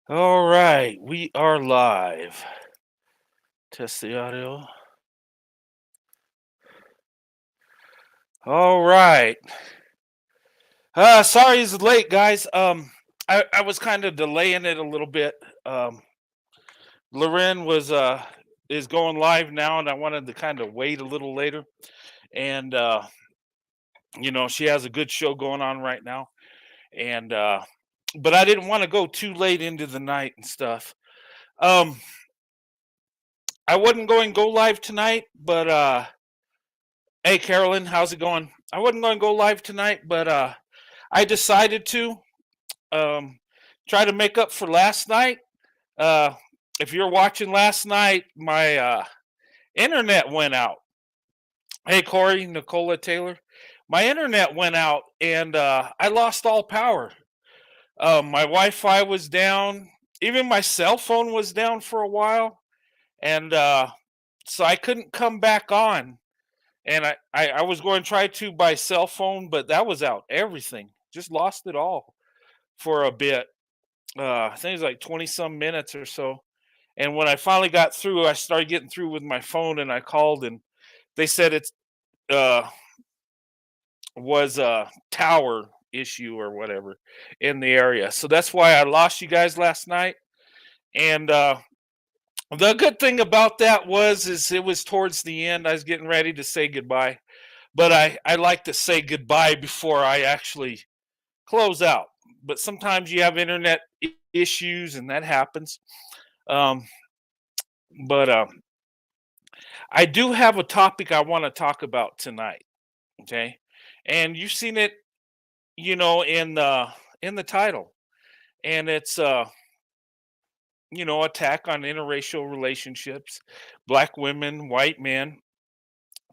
All right, we are live. Test the audio. All right. Sorry it's late, guys. I was kind of delaying it a little bit. Um, Loren was is going live now, and I wanted to kind of wait a little later. And she has a good show going on right now. And but I didn't want to go too late into the night and stuff. Um, I wasn't going to go live tonight, but hey, Carolyn, how's it going? I wasn't going to go live tonight, but I decided to um, try to make up for last night. Uh, if you're watching last night, my internet went out. Hey, Corey, Nicola Taylor, my internet went out and I lost all power. My Wi-Fi was down. Even my cell phone was down for a while, and so I couldn't come back on. And I was going to try to by cell phone, but that was out. Everything just lost it all for a bit. I think it was like 20 some minutes or so. And when I finally got through, I started getting through with my phone, and I called, and they said it's uh, was a tower issue or whatever in the area. So that's why I lost you guys last night. And the good thing about that is it was towards the end. I was getting ready to say goodbye, but I like to say goodbye before I actually close out. But sometimes you have internet issues, and that happens. Um, but I do have a topic I want to talk about tonight. Okay, and you've seen it, in the title, and it's attack on interracial relationships, black women, white men.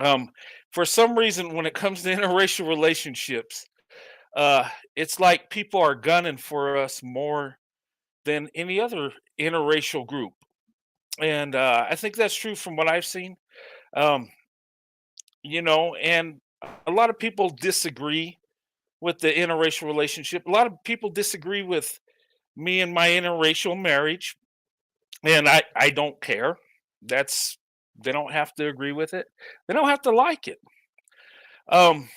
Um, for some reason, when it comes to interracial relationships, it's like people are gunning for us more than any other interracial group, and I think that's true from what I've seen. Um, and a lot of people disagree with the interracial relationship. A lot of people disagree with me and my interracial marriage, and I don't care. That's They don't have to agree with it. They don't have to like it. Um,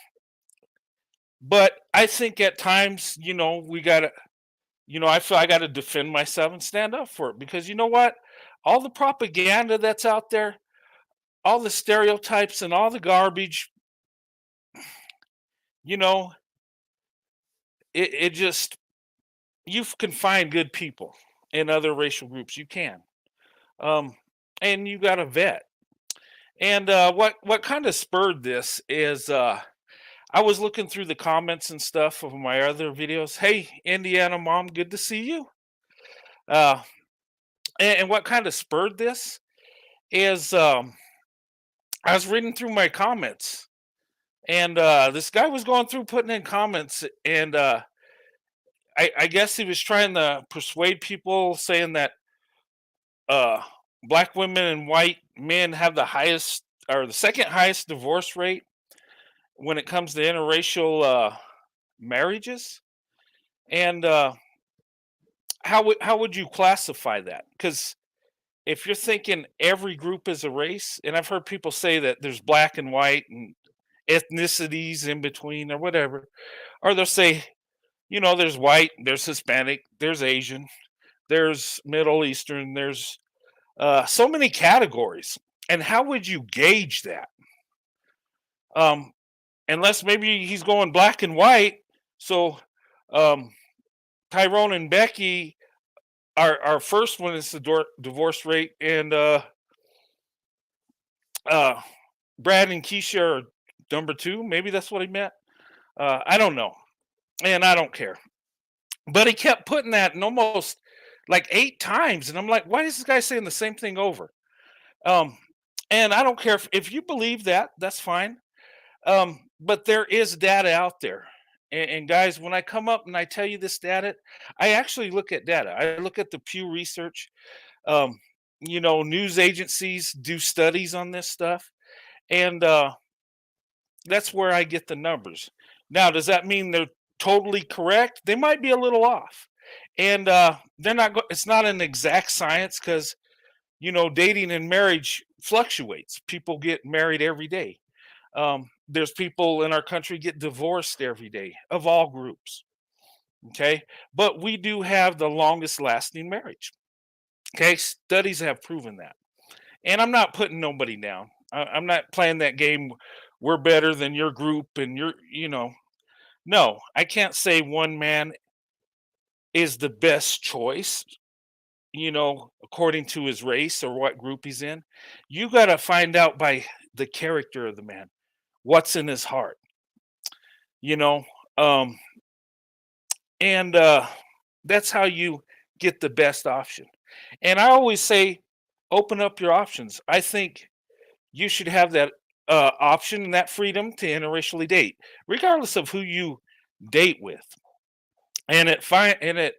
but I think at times, we gotta, I feel I gotta defend myself and stand up for it because you know what? All the propaganda that's out there, all the stereotypes and all the garbage, you know, it just you can find good people in other racial groups. You can. Um, and you got to vet. And what kind of spurred this is I was looking through the comments and stuff of my other videos. Hey, Indiana mom, good to see you. Uh, and what kind of spurred this is I was reading through my comments, and this guy was going through putting in comments, and I guess he was trying to persuade people, saying that uh, black women and white men have the highest or the second highest divorce rate when it comes to interracial marriages. And how would you classify that? Because if you're thinking every group is a race, and I've heard people say that there's black and white and ethnicities in between or whatever, or they'll say, there's white, there's Hispanic, there's Asian, there's Middle Eastern, there's so many categories. And how would you gauge that? Um, unless maybe he's going black and white. So um, Tyrone and Becky, our first one is the divorce rate, and uh, Brad and Keisha are number two. Maybe that's what he meant. I don't know, and I don't care. But he kept putting that in almost like 8 times, and I'm like, why is this guy saying the same thing over? Um, and I don't care if you believe that, that's fine. But there is data out there. And guys, when I come up and I tell you this data, I actually look at data. I look at the Pew Research. Um, news agencies do studies on this stuff, and that's where I get the numbers. Now, does that mean they're totally correct? They might be a little off. And they're not. It's not an exact science because dating and marriage fluctuates. People get married every day. There's people in our country get divorced every day of all groups. Okay, but we do have the longest lasting marriage. Okay, studies have proven that. And I'm not putting nobody down. I'm not playing that game. We're better than your group, and no, I can't say one man is the best choice, according to his race or what group he's in. You got to find out by the character of the man, what's in his heart, you know, um, and that's how you get the best option. And I always say, open up your options. I think you should have that option and that freedom to interracially date, regardless of who you date with. And it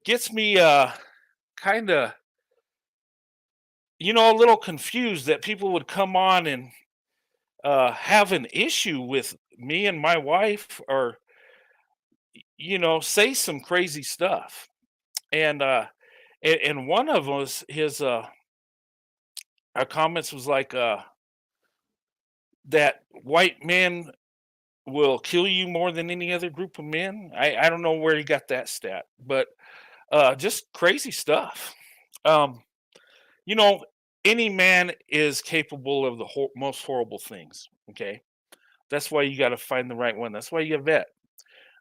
gets me kind of a little confused that people would come on and have an issue with me and my wife, or say some crazy stuff. And and one of us his comments was like that white men will kill you more than any other group of men. I don't know where he got that stat, but just crazy stuff. Um, you know, any man is capable of the most horrible things. Okay, that's why you got to find the right one. That's why you vet.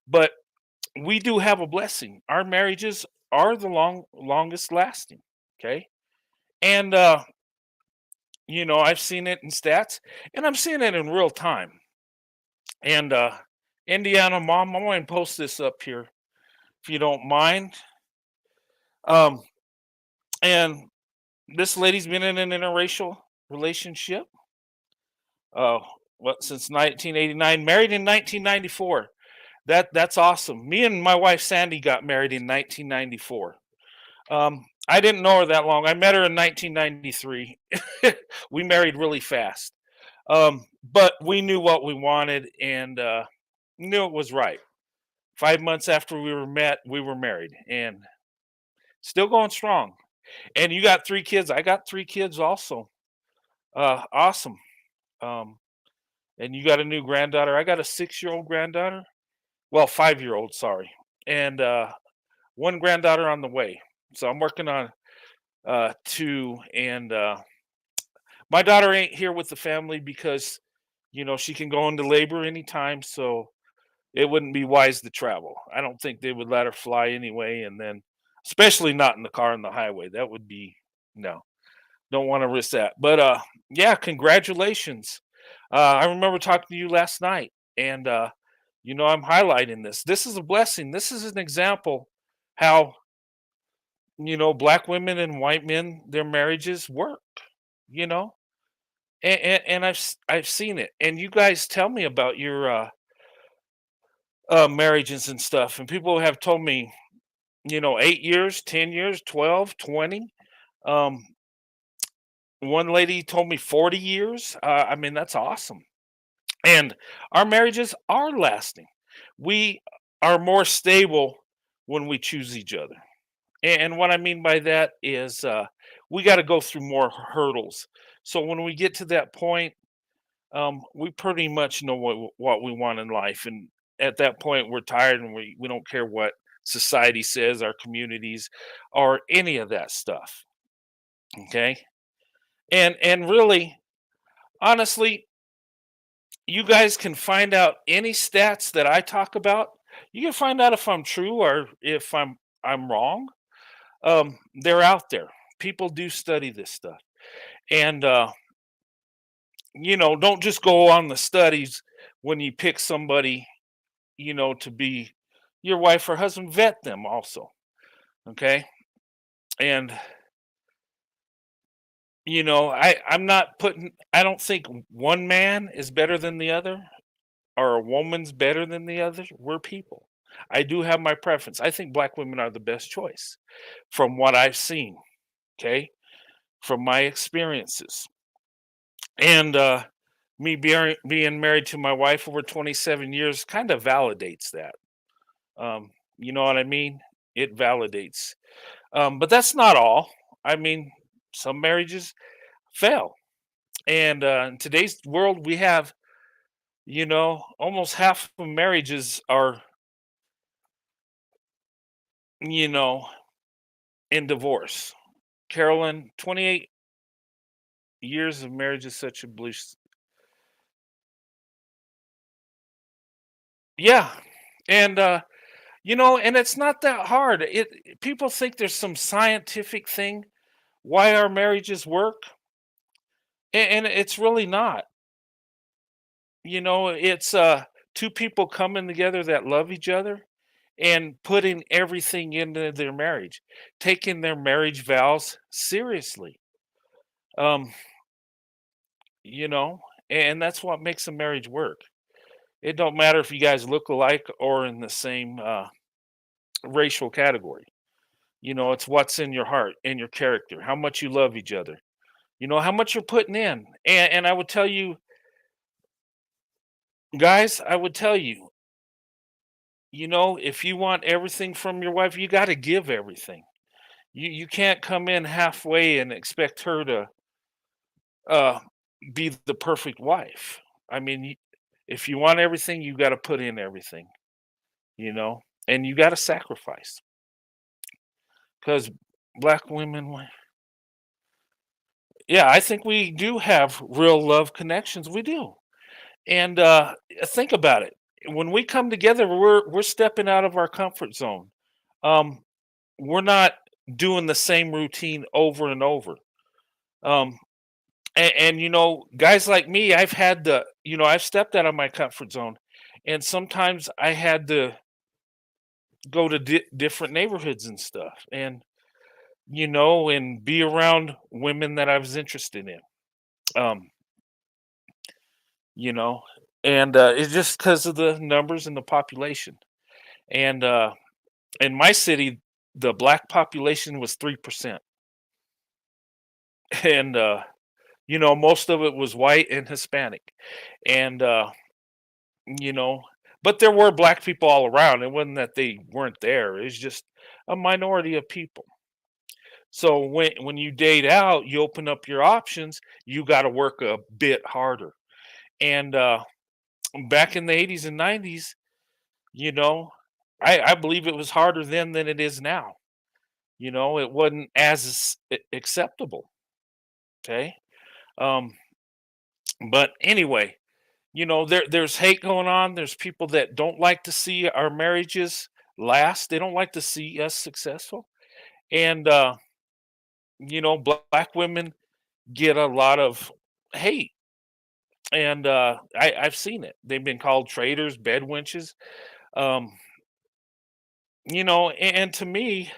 But we do have a blessing. Our marriages are the longest lasting. Okay, and I've seen it in stats, and I'm seeing it in real time. And Indiana mom, I'm going to post this up here if you don't mind. Um, and this lady's been in an interracial relationship. Uh, what since 1989, married in 1994. That's awesome. Me and my wife Sandy got married in 1994. I didn't know her that long. I met her in 1993. We married really fast. But we knew what we wanted, and knew it was right. 5 months after we were married, and still going strong. And you got 3 kids. I got 3 kids also. Awesome. Um, and you got a new granddaughter. I got a 6-year-old granddaughter. Well, 5-year-old, sorry. And one granddaughter on the way. So I'm working on two. And my daughter ain't here with the family because, she can go into labor anytime. So it wouldn't be wise to travel. I don't think they would let her fly anyway. And then, especially not in the car on the highway, that would be no. Don't want to risk that. But yeah, congratulations. I remember talking to you last night, and I'm highlighting this. This is a blessing. This is an example how black women and white men, their marriages work. You know, and I've seen it. And you guys tell me about your marriages and stuff, and people have told me 8 years, 10 years, 12, 20. Um, One lady told me 40 years. I mean, that's awesome. And our marriages are lasting. We are more stable when we choose each other. And what I mean by that is we got to go through more hurdles. So when we get to that point, we pretty much know what we want in life. And at that point, we're tired, and we don't care what society says, our communities, or any of that stuff. Okay. And really, honestly, you guys can find out any stats that I talk about. You can find out if I'm true or if I'm wrong. They're out there. People do study this stuff. And don't just go on the studies when you pick somebody, to be your wife or husband. Vet them also. Okay. And I'm not putting I don't think one man is better than the other, or a woman's better than the other. We're people. I do have my preference. I think black women are the best choice from what I've seen, okay? From my experiences. And me being married to my wife over 27 years kind of validates that. You know what I mean? it validates. But that's not all. I mean, some marriages fail, and in today's world, we have almost half of marriages are you know in divorce. Carolyn, 28 years of marriage is such a bliss. Yeah, and and it's not that hard. People think there's some scientific thing why our marriages work, and it's really not. It's two people coming together that love each other and putting everything into their marriage, taking their marriage vows seriously. Um, you know, and that's what makes a marriage work. It don't matter if you guys look alike or in the same racial category. It's what's in your heart and your character, how much you love each other. How much you're putting in. And I would tell you, guys, I would tell you, if you want everything from your wife, you got to give everything. You can't come in halfway and expect her to uh, be the perfect wife. I mean, if you want everything, you got to put in everything. You know, and you got to sacrifice because black women. Yeah, I think we do have real love connections. We do. And think about it. When we come together, we're stepping out of our comfort zone. Um, we're not doing the same routine over and over. Um, and guys like me, I've stepped out of my comfort zone, and sometimes I had to go to different neighborhoods and stuff, and be around women that I was interested in. Um, you know, and it's just because of the numbers and the population. And in my city, the black population was 3%, and most of it was white and Hispanic, and you know, but there were black people all around. It wasn't that they weren't there. It's just a minority of people. So when you date out, you open up your options. You got to work a bit harder. And back in the 80s and 90s, you know, I believe it was harder then than it is now. It wasn't as acceptable. Okay. Um, but anyway, there's hate going on. There's people that don't like to see our marriages last. They don't like to see us successful. And black women get a lot of hate. And I've seen it. They've been called traitors, bed wenches. Um, and to me,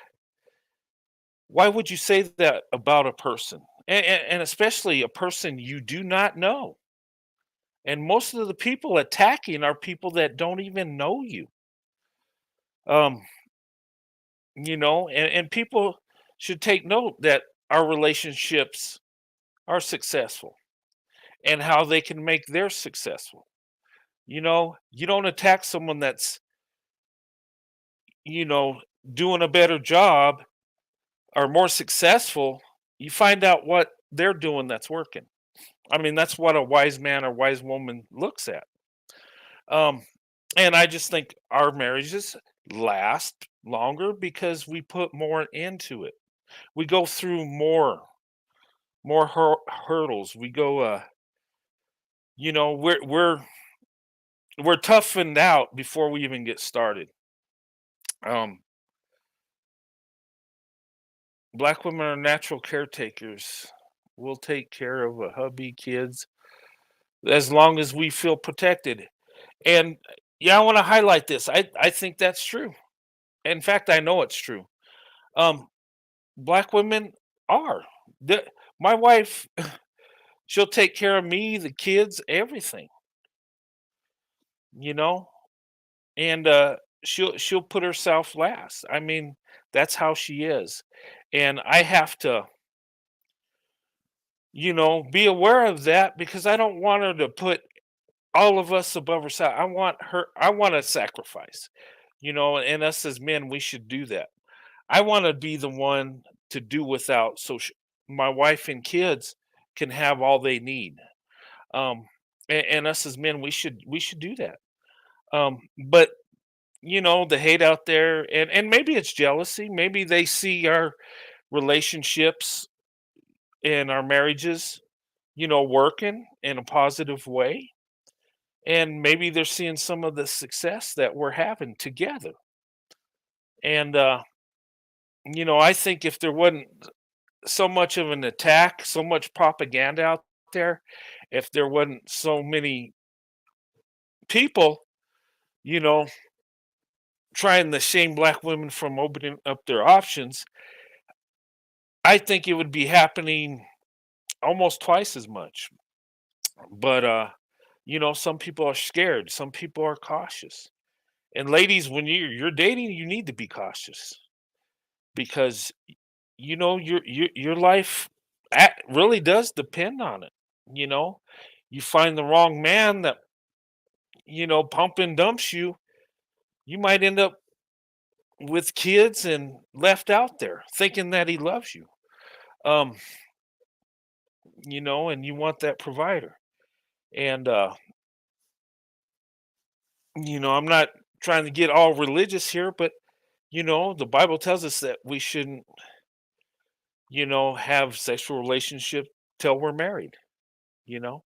why would you say that about a person? And especially a person you do not know. And most of the people attacking are people that don't even know you. Um, and people should take note that our relationships are successful and how they can make theirs successful. You don't attack someone that's, you know, doing a better job or more successful. You find out what they're doing that's working. I mean, that's what a wise man or wise woman looks at. Um, and I just think our marriages last longer because we put more into it. We go through more hurdles. We go, we're toughened out before we even get started. Um, Black women are natural caretakers. We'll take care of a hubby, kids, as long as we feel protected. And yeah, I want to highlight this. I think that's true. In fact, I know it's true. Um, Black women are. The, my wife, she'll take care of me, the kids, everything. You know, and she'll put herself last. I mean, that's how she is, and I have to, be aware of that because I don't want her to put all of us above herself. I want her. I want to sacrifice. And us as men, we should do that. I want to be the one to do without, so my wife and kids can have all they need. Um, and us as men, we should do that. But the hate out there, and maybe it's jealousy. Maybe they see our relationships and our marriages, working in a positive way, and maybe they're seeing some of the success that we're having together. And I think if there wasn't so much of an attack, so much propaganda out there, if there wasn't so many people, you know, trying to shame black women from opening up their options, I think it would be happening almost twice as much. But some people are scared, some people are cautious. And ladies, when you're dating, you need to be cautious because your life really does depend on it. You know, you find the wrong man that pump and dumps you, you might end up with kids and left out there thinking that he loves you. Um, and you want that provider. And I'm not trying to get all religious here, but the Bible tells us that we shouldn't, have sexual relationship till we're married, you know?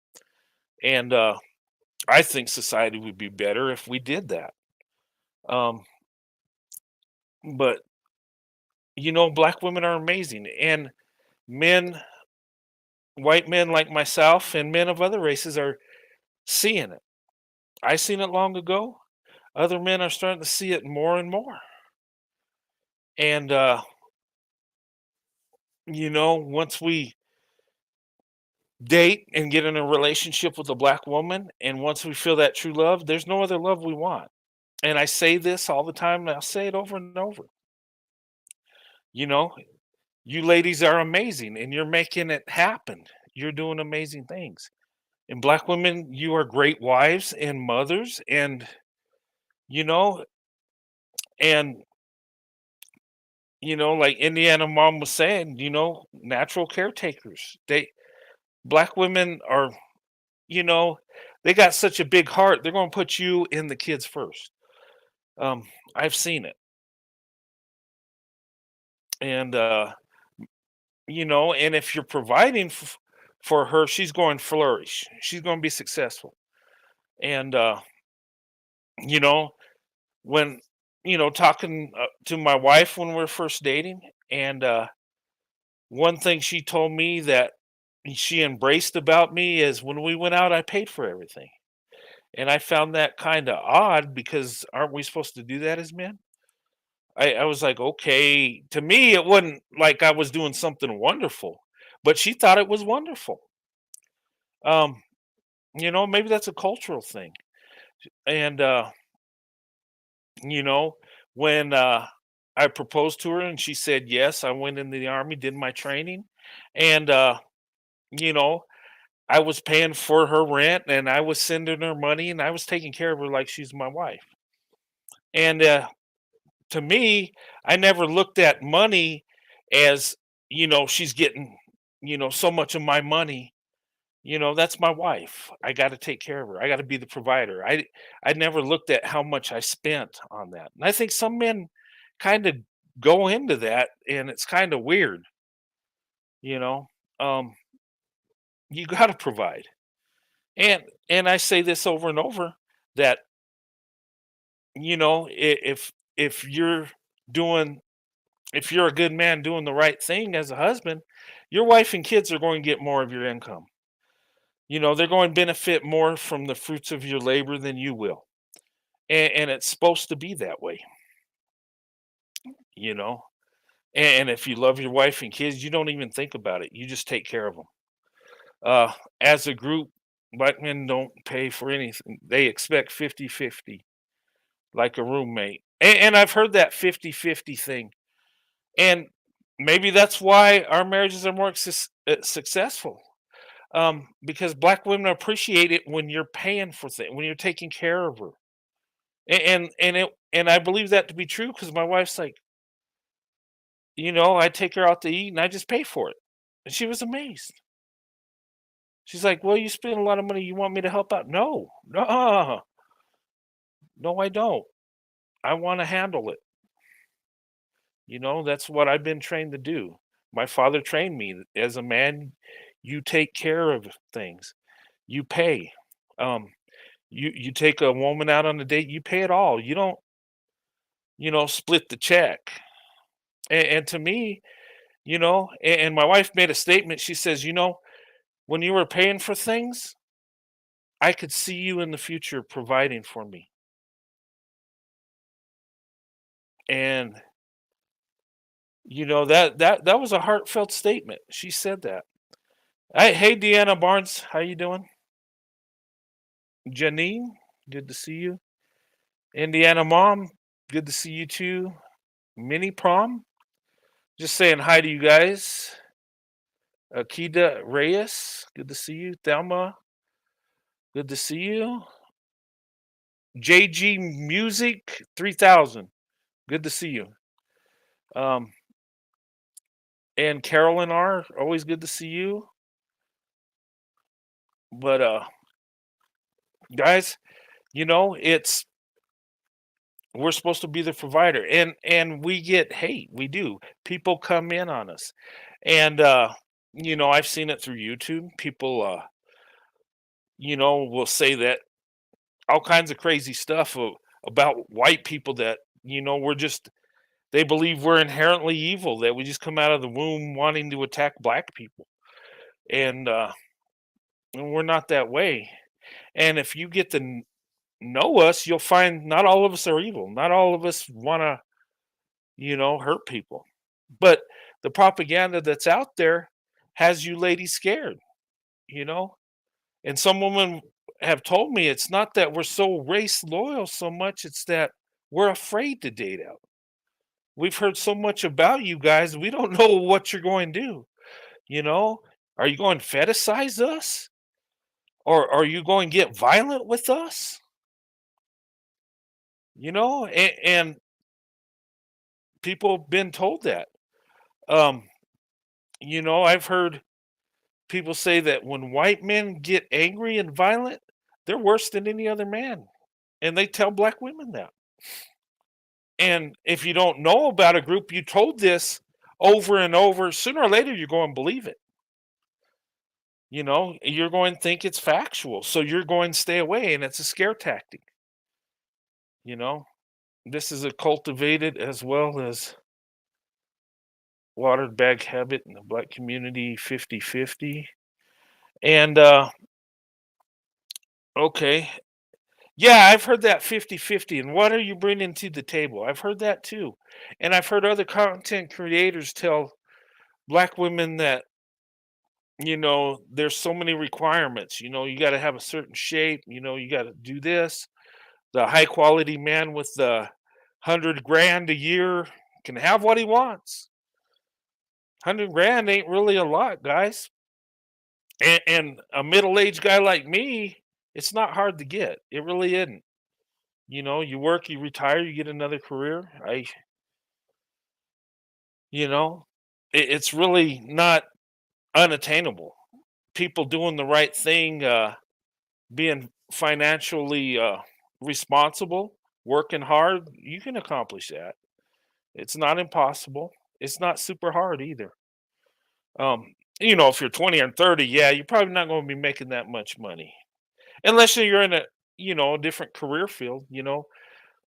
And I think society would be better if we did that. Um, but black women are amazing, and men, white men like myself, and men of other races are seeing it. I seen it long ago. Other men are starting to see it more and more. And once we date and get in a relationship with a black woman, and once we feel that true love, there's no other love we want. And I say this all the time, and I'll say it over and over. You know, you ladies are amazing, and you're making it happen. You're doing amazing things. And black women, you are great wives and mothers, and you know, and like Indiana mom was saying, natural caretakers. Black women are, you know, they got such a big heart. They're going to put you and the kids first. Um, I've seen it, and and if you're providing for her, she's going to flourish. She's going to be successful. And you know, when talking to my wife when we are first dating, and one thing she told me that she embraced about me is when we went out, I paid for everything. And I found that kind of odd because aren't we supposed to do that as men? I was like, okay. To me, it wasn't like I was doing something wonderful, but she thought it was wonderful. Um, maybe that's a cultural thing. And you know, when I proposed to her and she said yes, I went into the army, did my training, and you know, I was paying for her rent and I was sending her money and I was taking care of her like she's my wife. And to me, I never looked at money as, she's getting, so much of my money. That's my wife. I got to take care of her. I got to be the provider. I never looked at how much I spent on that. And I think some men kind of go into that and it's kind of weird, you know. Um you got to provide. And I say this over and over that if you're doing if you're a good man doing the right thing as a husband, your wife and kids are going to get more of your income. They're going to benefit more from the fruits of your labor than you will. And it's supposed to be that way, you know. And if you love your wife and kids, you don't even think about it. You just take care of them. As a group, black men don't pay for anything. They expect 50-50, like a roommate. And I've heard that 50-50 thing. And maybe that's why our marriages are more successful. Because black women appreciate it when you're paying for things, when you're taking care of her. And I believe that to be true because my wife's like, I take her out to eat and I just pay for it. And she was amazed. She's like, "Well, you spend a lot of money. You want me to help out?" No, no, no, I don't. I want to handle it. That's what I've been trained to do. My father trained me as a man. You take care of things. You pay. Um, you take a woman out on a date. You pay it all. You don't, split the check. And to me, and my wife made a statement. She says, when you were paying for things, I could see you in the future providing for me. And that was a heartfelt statement. She said that. Hey, Deanna Barnes, how you doing? Janine, good to see you. Indiana Mom, good to see you too. Mini Prom, just saying hi to you guys. Akida Reyes, good to see you. Thelma, good to see you. JG Music 3000, good to see you. Um, and Carolyn R, always good to see you. But guys, it's we're supposed to be the provider, and we get hate. We do. People come in on us, and I've seen it through YouTube. People, will say that all kinds of crazy stuff about white people that we're just they believe we're inherently evil, that we just come out of the womb wanting to attack black people, and we're not that way. And if you get to know us, you'll find not all of us are evil. Not all of us want to hurt people. But the propaganda that's out there has you ladies scared, you know? And some women have told me it's not that we're so race loyal so much, it's that we're afraid to date out. We've heard so much about you guys, we don't know what you're going to do, you know? Are you going to fetishize us? Or are you going to get violent with us? And people have been told that. Um, I've heard people say that when white men get angry and violent, they're worse than any other man. And they tell black women that. And if you don't know about a group, you told this over and over, sooner or later you're going to believe it. You're going to think it's factual. So you're going to stay away. And it's a scare tactic. You know, this is a cultivated as well as watered bag habit in the black community 50-50. And okay, yeah, I've heard that 50-50. And what are you bringing to the table? I've heard that too. And I've heard other content creators tell black women that, there's so many requirements. You got to have a certain shape, you got to do this. The high quality man with the 100 grand a year can have what he wants. 100 grand ain't really a lot, guys. And a middle aged guy like me, it's not hard to get. It really isn't. You work, you retire, you get another career. You know, it's really not unattainable. People doing the right thing, being financially responsible, working hard, you can accomplish that. It's not impossible. It's not super hard either. If you're 20 and 30, yeah, you're probably not going to be making that much money unless you're in a different career field.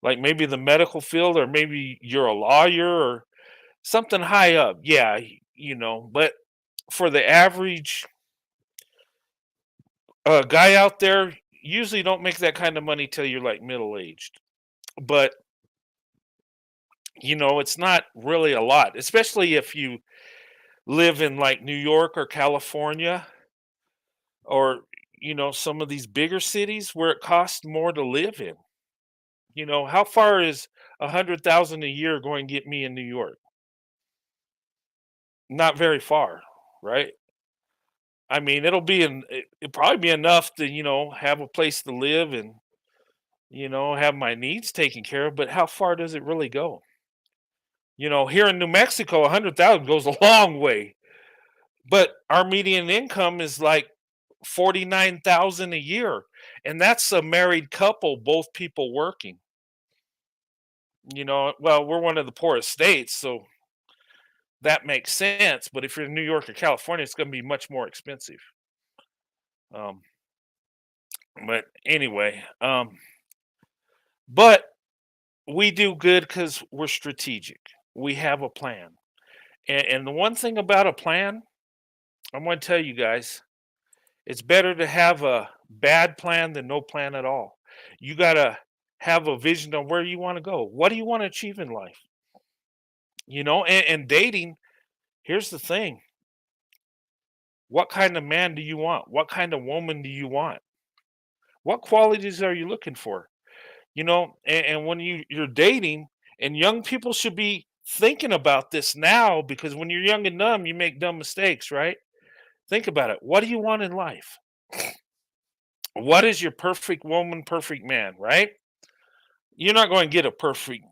Like maybe the medical field, or maybe you're a lawyer or something high up. Yeah, but for the average guy out there, usually don't make that kind of money till you're like middle aged. But it's not really a lot, especially if you live in like New York or California, or some of these bigger cities where it costs more to live in. How far is 100,000 a year going to get me in New York? Not very far, right? I mean, it'll probably be enough to, have a place to live and, have my needs taken care of, but how far does it really go? Here in New Mexico, 100,000 goes a long way, but our median income is like 49,000 a year, and that's a married couple, both people working. Well, we're one of the poorest states, so that makes sense. But if you're in New York or California, it's going to be much more expensive. Um, but anyway, but we do good because we're strategic. We have a plan, and the one thing about a plan, I'm going to tell you guys, it's better to have a bad plan than no plan at all. You got to have a vision of where you want to go. What do you want to achieve in life? And dating, here's the thing. What kind of man do you want? What kind of woman do you want? What qualities are you looking for? And when you're dating, and young people should be thinking about this now, because when you're young and dumb, you make dumb mistakes, right? Think about it. What do you want in life? What is your perfect woman, perfect man, right? You're not going to get a perfect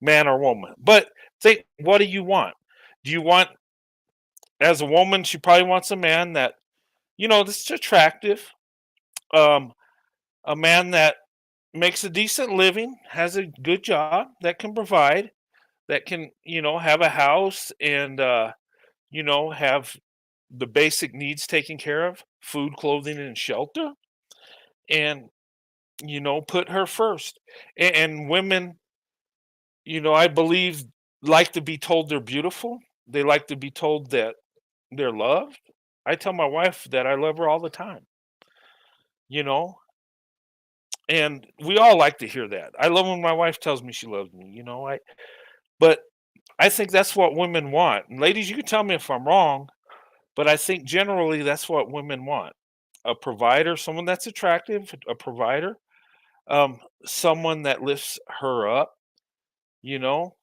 man or woman, but think, what do you want? Do you want, as a woman, she probably wants a man that, that's attractive, um, a man that makes a decent living, has a good job, that can provide, that can, have a house and, have the basic needs taken care of, food, clothing, and shelter, and, put her first. And women, I believe, like to be told they're beautiful. They like to be told that they're loved. I tell my wife that I love her all the time, you know, and we all like to hear that. I love when my wife tells me she loves me, but I think that's what women want. And ladies, you can tell me if I'm wrong, but I think generally that's what women want. A provider, someone that's attractive, a provider, someone that lifts her up, you know,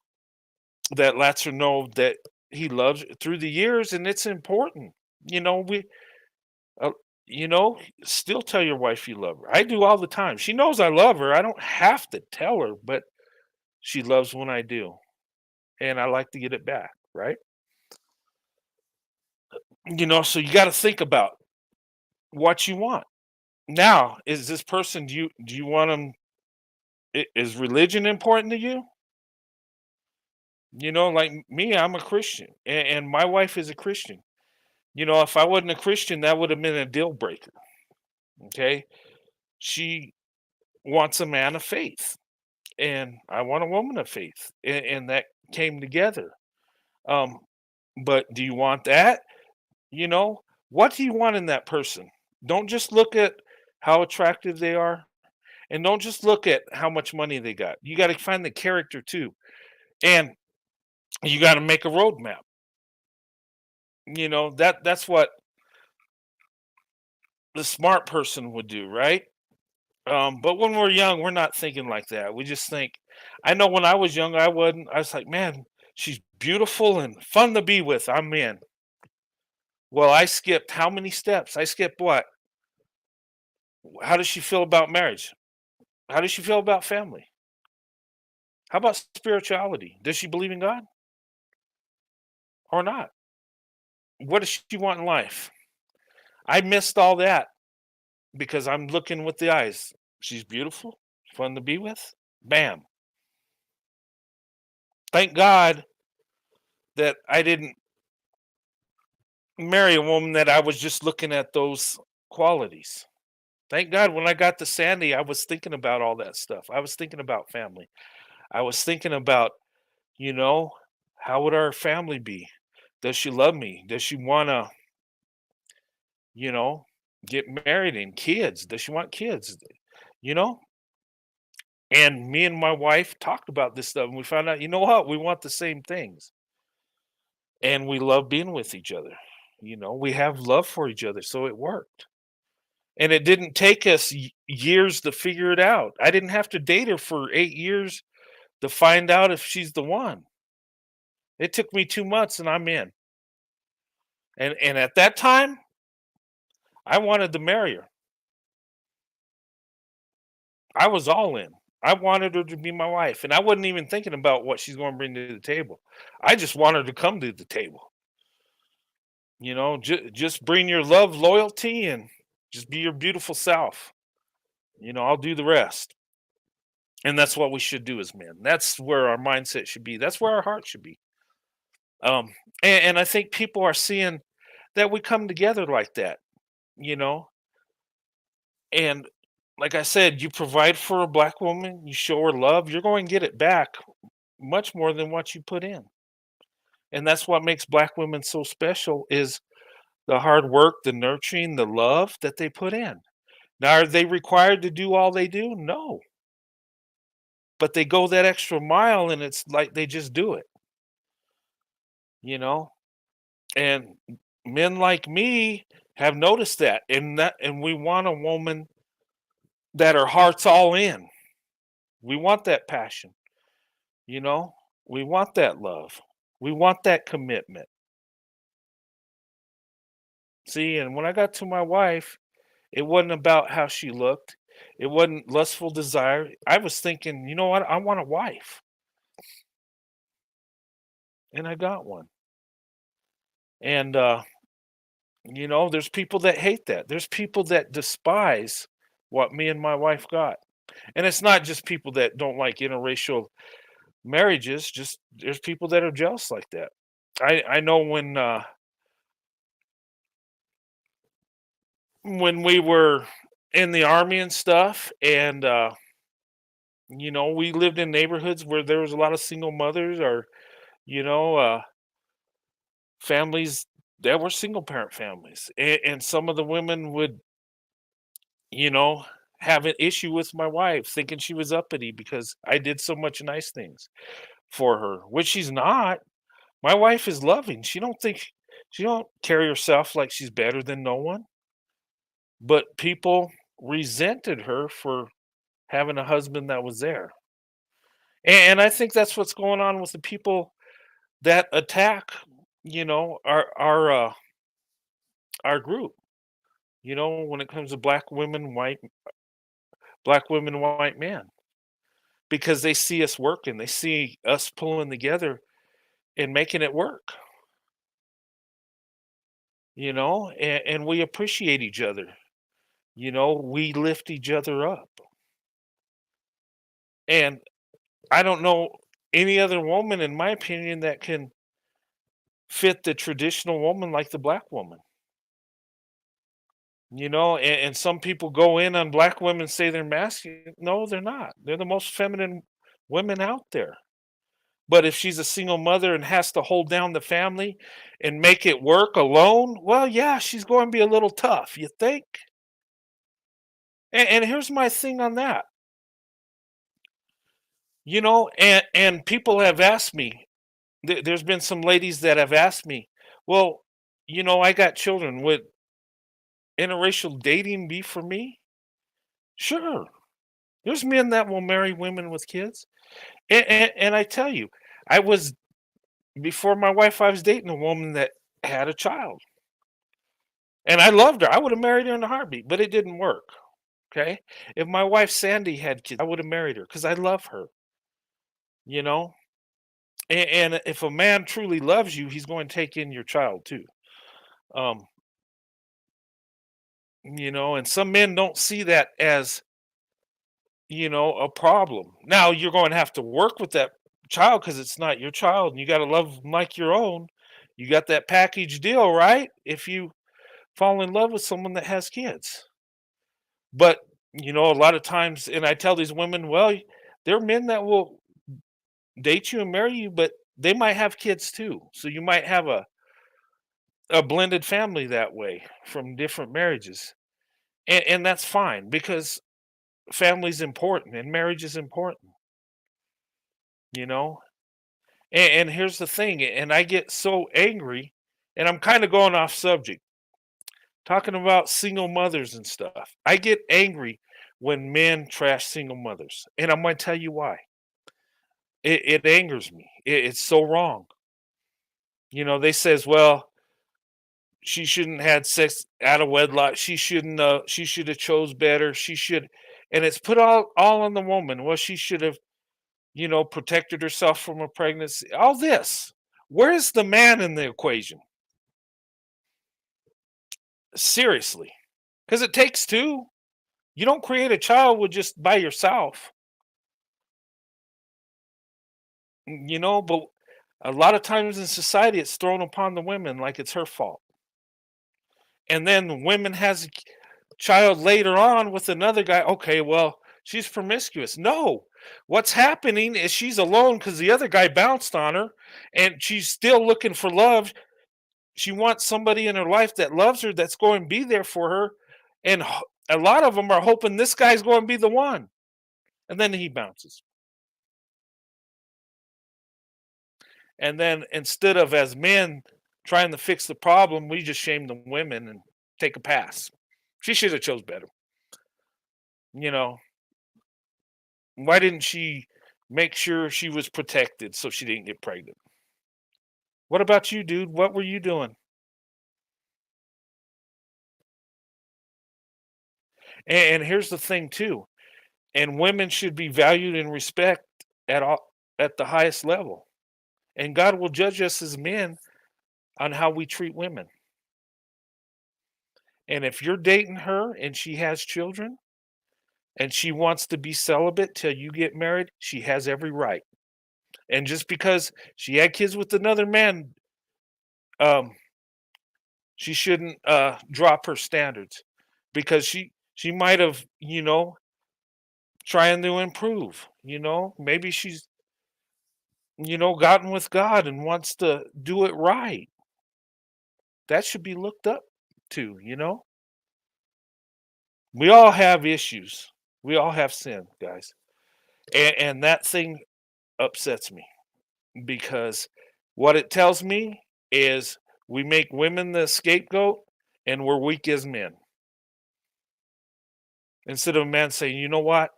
that lets her know that he loves her through the years, and it's important. We uh, you know, still tell your wife you love her. I do all the time. She knows I love her. I don't have to tell her, but she loves when I do, and I like to get it back, right? So you got to think about what you want. Now, is this person, do you want them, is religion important to you? Like me, I'm a Christian, and my wife is a Christian. If I wasn't a Christian, that would have been a deal breaker. Okay. She wants a man of faith, and I want a woman of faith, and that came together. Um, but do you want that? You know, what do you want in that person? Don't just look at how attractive they are, and don't just look at how much money they got. You got to find the character too, and you got to make a roadmap. That's what the smart person would do, right? But when we're young, we're not thinking like that. We just think. I know when I was young, I wasn't. I was like, man, she's beautiful and fun to be with. I'm in. Well, I skipped how many steps? I skipped what? How does she feel about marriage? How does she feel about family? How about spirituality? Does she believe in God or not? What does she want in life? I missed all that because I'm looking with the eyes. She's beautiful, fun to be with. Bam. Thank God that I didn't marry a woman that I was just looking at those qualities. Thank God when I got to Sandy, I was thinking about all that stuff. I was thinking about family. I was thinking about, you know, how would our family be? Does she love me? Does she want to, you know, get married and kids? Does she want kids? You know? And me and my wife talked about this stuff and we found out, you know what? We want the same things. And we love being with each other. We have love for each other. So it worked. And it didn't take us years to figure it out. I didn't have to date her for 8 years to find out if she's the one. It took me 2 months and I'm in. And at that time, I wanted to marry her. I was all in. I wanted her to be my wife, and I wasn't even thinking about what she's gonna bring to the table. I just want her to come to the table. Just bring your love, loyalty, and just be your beautiful self. I'll do the rest. And that's what we should do as men. That's where our mindset should be. That's where our heart should be. Um, and I think people are seeing that we come together like that, you know. And like I said, you provide for a black woman, you show her love, you're going to get it back much more than what you put in. And that's what makes black women so special is the hard work, the nurturing, the love that they put in. Now, are they required to do all they do? No. But they go that extra mile and it's like they just do it, you know? And men like me have noticed that, and we want a woman that her heart's all in. We want that passion, you know? We want that love. We want that commitment. See, and when I got to my wife, it wasn't about how she looked. It wasn't lustful desire. I was thinking, you know what? I want a wife, and I got one. And there's people that hate that. There's people that despise what me and my wife got. And it's not just people that don't like interracial marriages, just there's people that are jealous like that. I know when we were in the army and stuff, and we lived in neighborhoods where there was a lot of single mothers or families that were single parent families, and some of the women would you know have an issue with my wife thinking she was uppity because I did so much nice things for her, which she's not. My wife is loving. She don't carry herself like she's better than no one, but people resented her for having a husband that was there. And I think that's what's going on with the people that attack, our group. When it comes to black women, white men, because they see us working, they see us pulling together and making it work. And we appreciate each other. We lift each other up. And I don't know any other woman, in my opinion, that can fit the traditional woman like the black woman. And some people go in on black women, say they're masculine. No, they're not. They're the most feminine women out there. But if she's a single mother and has to hold down the family and make it work alone, well, yeah, she's going to be a little tough, you think? And here's my thing on that. And people have asked me, there's been some ladies that have asked me, well, I got children. Would interracial dating be for me? Sure. There's men that will marry women with kids. And I tell you, I was, before my wife, I was dating a woman that had a child. And I loved her. I would have married her in a heartbeat, but it didn't work. Okay. If my wife Sandy had kids, I would have married her because I love her, you know? And if a man truly loves you, he's going to take in your child too. Um, and some men don't see that as, a problem. Now you're going to have to work with that child because it's not your child and you got to love them like your own. You got that package deal, right? If you fall in love with someone that has kids. But, a lot of times, and I tell these women, well, there are men that will date you and marry you, but they might have kids too. So you might have a blended family that way from different marriages. And that's fine because family's important and marriage is important, you know? And here's the thing, and I get so angry, and I'm kind of going off subject, talking about single mothers and stuff. I get angry when men trash single mothers, and I'm going to tell you why. It angers me. It's so wrong. They says, well, she shouldn't had sex out of wedlock. She shouldn't. She should have chose better. She should. and it's put all on the woman. Well, she should have, protected herself from a pregnancy. All this. Where's the man in the equation? Seriously. Because it takes two. You don't create a child with just by yourself. But a lot of times in society it's thrown upon the women like it's her fault. And then the women has a child later on with another guy. Okay, well, she's promiscuous. No. What's happening is she's alone because the other guy bounced on her and she's still looking for love. She wants somebody in her life that loves her, that's going to be there for her. And a lot of them are hoping this guy's going to be the one. And then he bounces. And then instead of as men trying to fix the problem, we just shame the women and take a pass. She should have chose better. You know, why didn't she make sure she was protected so she didn't get pregnant? What about you, dude? What were you doing? And here's the thing too. And women should be valued and respect at the highest level. And God will judge us as men on how we treat women. And if you're dating her and she has children and she wants to be celibate till you get married, she has every right. And just because she had kids with another man, um, she shouldn't drop her standards because she might have, trying to improve. Maybe she's, gotten with God and wants to do it right. That should be looked up to. We all have issues. We all have sin, guys. And that thing upsets me because what it tells me is we make women the scapegoat and we're weak as men. Instead of a man saying, you know what?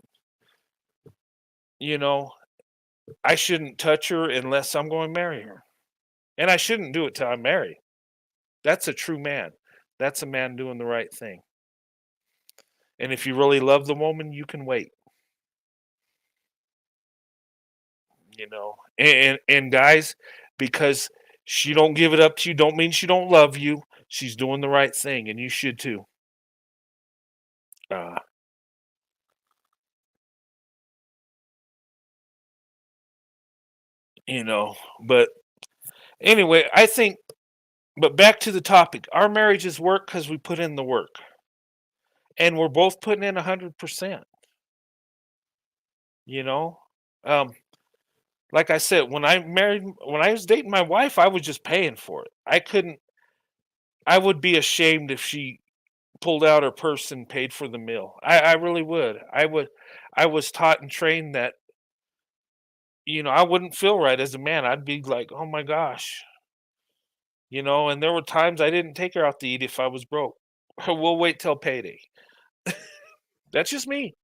You know, I shouldn't touch her unless I'm going to marry her. And I shouldn't do it till I'm married. That's a true man. That's a man doing the right thing. And if you really love the woman, you can wait. And guys, because she don't give it up to you don't mean she don't love you. She's doing the right thing and you should too. Uh, you know, but anyway, I think but back to the topic. Our marriages work cuz we put in the work. And we're both putting in 100%, you know? Um like I said, when I was dating my wife, I was just paying for it. I would be ashamed if she pulled out her purse and paid for the meal. I really would. I was taught and trained that, I wouldn't feel right as a man. I'd be like, "Oh my gosh." And there were times I didn't take her out to eat if I was broke. We'll wait till payday. That's just me.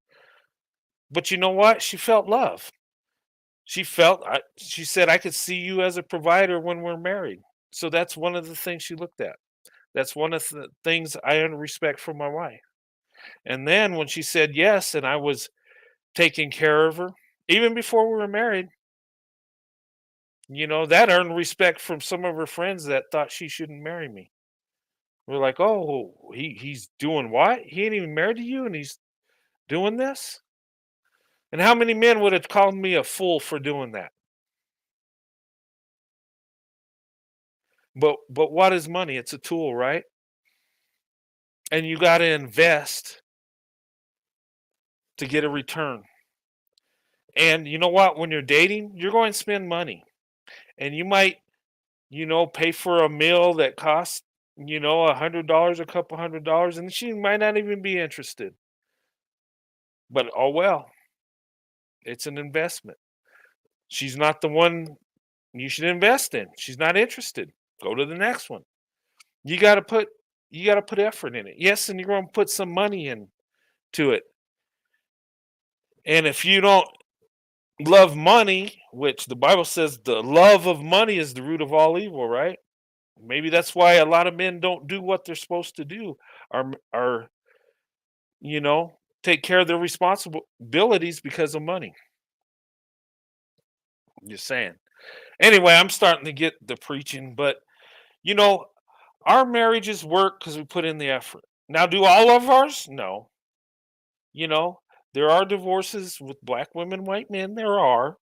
But you know what? She felt love. She said I could see you as a provider when we're married. So that's one of the things she looked at. That's one of the things I earned respect from my wife. And then when she said yes and I was taking care of her, even before we were married, that earned respect from some of her friends that thought she shouldn't marry me. We're like, "Oh, he's doing what? He ain't even married to you and he's doing this?" And how many men would have called me a fool for doing that? But what is money? It's a tool, right? And you got to invest to get a return. And you know what? When you're dating, you're going to spend money. And you might, pay for a meal that costs, $100, a couple $100, and she might not even be interested. But oh well, it's an investment. She's not the one you should invest in. She's not interested. Go to the next one. You got to put effort in it. Yes, and you're going to put some money into it. And if you don't love money, which the Bible says the love of money is the root of all evil, right? Maybe that's why a lot of men don't do what they're supposed to do. Are you know? take care of their responsibilities because of money. I'm just saying. Anyway, I'm starting to get the preaching, but you know, our marriages work because we put in the effort. Now, do all of ours? No. You know, there are divorces with black women, white men. There are.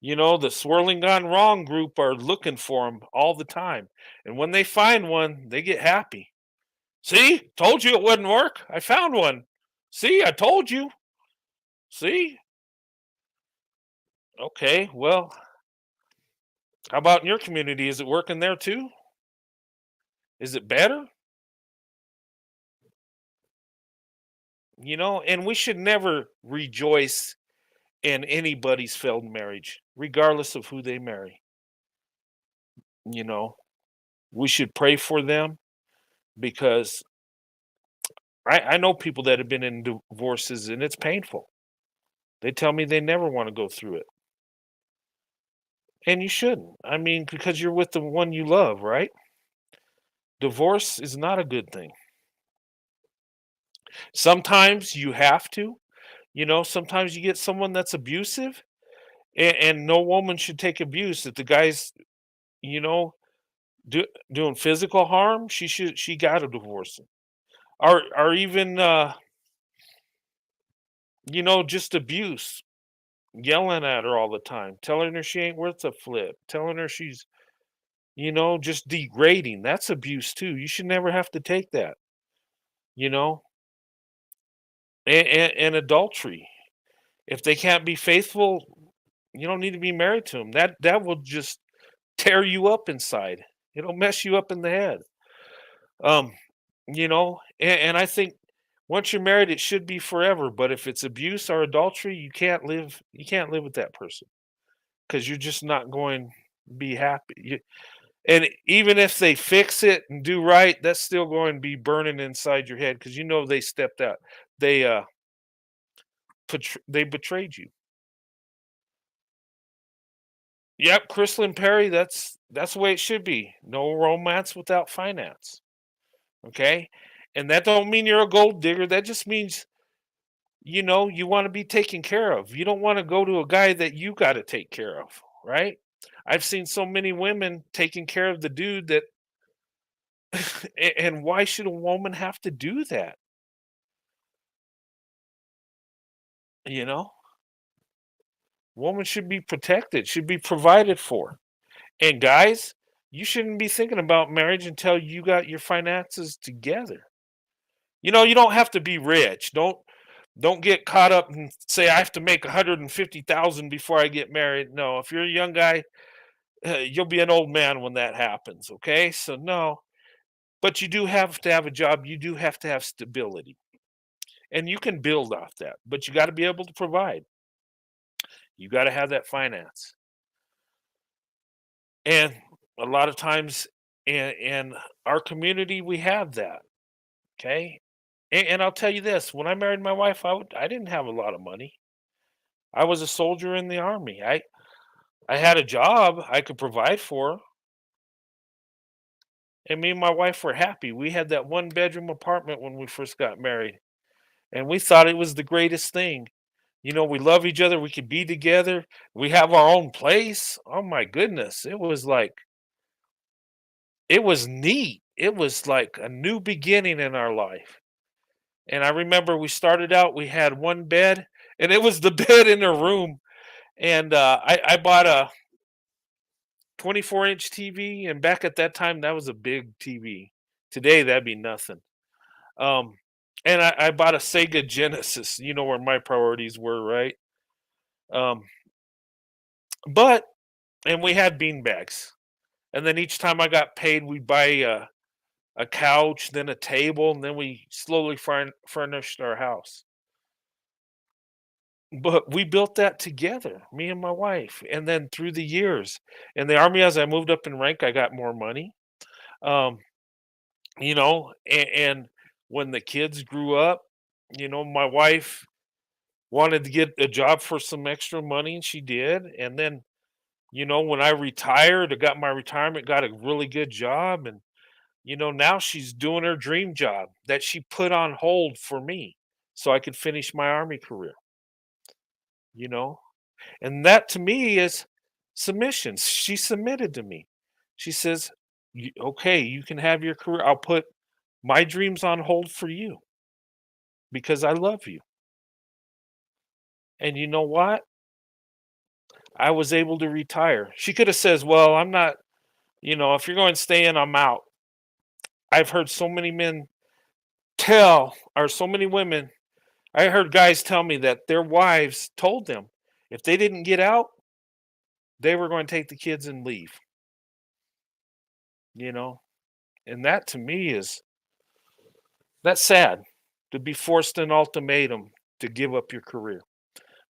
The swirling gone wrong group are looking for them all the time. And when they find one, they get happy. See, told you it wouldn't work. I found one. See, I told you. See? Okay, well, how about in your community? Is it working there too? Is it better? And we should never rejoice in anybody's failed marriage, regardless of who they marry. You know, we should pray for them because I know people that have been in divorces and it's painful. They tell me they never want to go through it. And you shouldn't. I mean, because you're with the one you love, right? Divorce is not a good thing. Sometimes you have to. Sometimes you get someone that's abusive, and no woman should take abuse. If the guy's, you know, doing physical harm, she got to divorce him. Or even just abuse, yelling at her all the time, telling her she ain't worth a flip, telling her she's, just degrading. That's abuse too. You should never have to take that, you know, and adultery. If they can't be faithful, you don't need to be married to them. That will just tear you up inside. It'll mess you up in the head. Um, and I think once you're married, it should be forever. But if it's abuse or adultery, you can't live with that person because you're just not going to be happy. And even if they fix it and do right, that's still going to be burning inside your head because they stepped out. They they betrayed you. Yep, Crystal Perry. That's the way it should be. No romance without finance. Okay, and that don't mean you're a gold digger. That just means you want to be taken care of. You don't want to go to a guy that you got to take care of, right? I've seen so many women taking care of the dude that, and why should a woman have to do that? You know, woman should be protected, should be provided for. And guys, you shouldn't be thinking about marriage until you got your finances together. You don't have to be rich. Don't get caught up and say I have to make 150,000 before I get married. No, if you're a young guy, you'll be an old man when that happens. Okay, so no, but you do have to have a job. You do have to have stability, and you can build off that. But you got to be able to provide. You got to have that finance, and a lot of times in our community, we have that. Okay, and I'll tell you this: when I married my wife, I didn't have a lot of money. I was a soldier in the army. I had a job I could provide for her, and me and my wife were happy. We had that one bedroom apartment when we first got married, and we thought it was the greatest thing. We love each other. We could be together. We have our own place. Oh my goodness. It was neat. It was like a new beginning in our life. And I remember we started out, we had one bed, and it was the bed in the room. And I bought a 24-inch TV, and back at that time, that was a big TV. Today, that'd be nothing. Um, and I bought a Sega Genesis. You know where my priorities were, right? Um, but and we had bean bags. And then each time I got paid, we'd buy a couch, then a table, and then we slowly furnished our house. But we built that together, me and my wife. And then through the years in the army, as I moved up in rank, I got more money. Um, and when the kids grew up, my wife wanted to get a job for some extra money, and she did. And then, when I retired, I got my retirement, got a really good job, and now she's doing her dream job that she put on hold for me. so I could finish my Army career, you know? And that to me is submission. She submitted to me. She says, Okay, you can have your career. I'll put my dreams on hold for you because I love you. And you know what? I was able to retire. She could have says, "Well, I'm not, if you're going to stay in, I'm out." I've heard so many men or so many women. I heard guys tell me that their wives told them if they didn't get out, they were going to take the kids and leave, you know? And that to me that's sad to be forced an ultimatum to give up your career.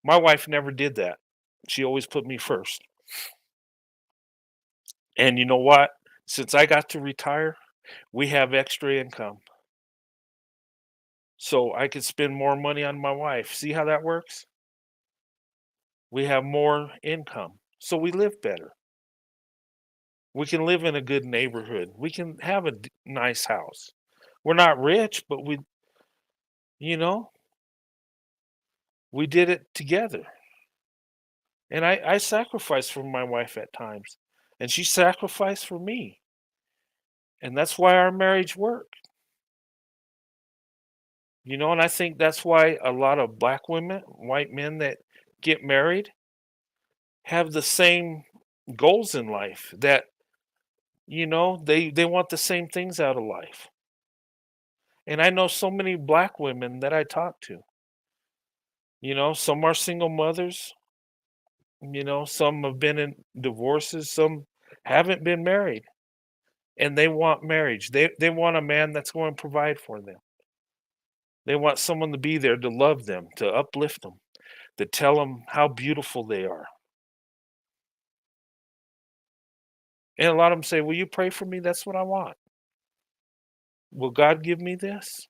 My wife never did that. She always put me first. And you know what? Since I got to retire, we have extra income. So I could spend more money on my wife. See how that works? We have more income. So we live better. We can live in a good neighborhood. We can have a nice house. We're not rich, but you know, we did it together. And I sacrificed for my wife at times, and she sacrificed for me. And that's why our marriage worked. And I think that's why a lot of black women, white men that get married have the same goals in life that, they want the same things out of life. And I know so many black women that I talk to. Some are single mothers, some have been in divorces, some haven't been married, and they want marriage. They want a man that's going to provide for them. They want someone to be there to love them, to uplift them, to tell them how beautiful they are. And a lot of them say, "Will you pray for me? That's what I want. Will God give me this?"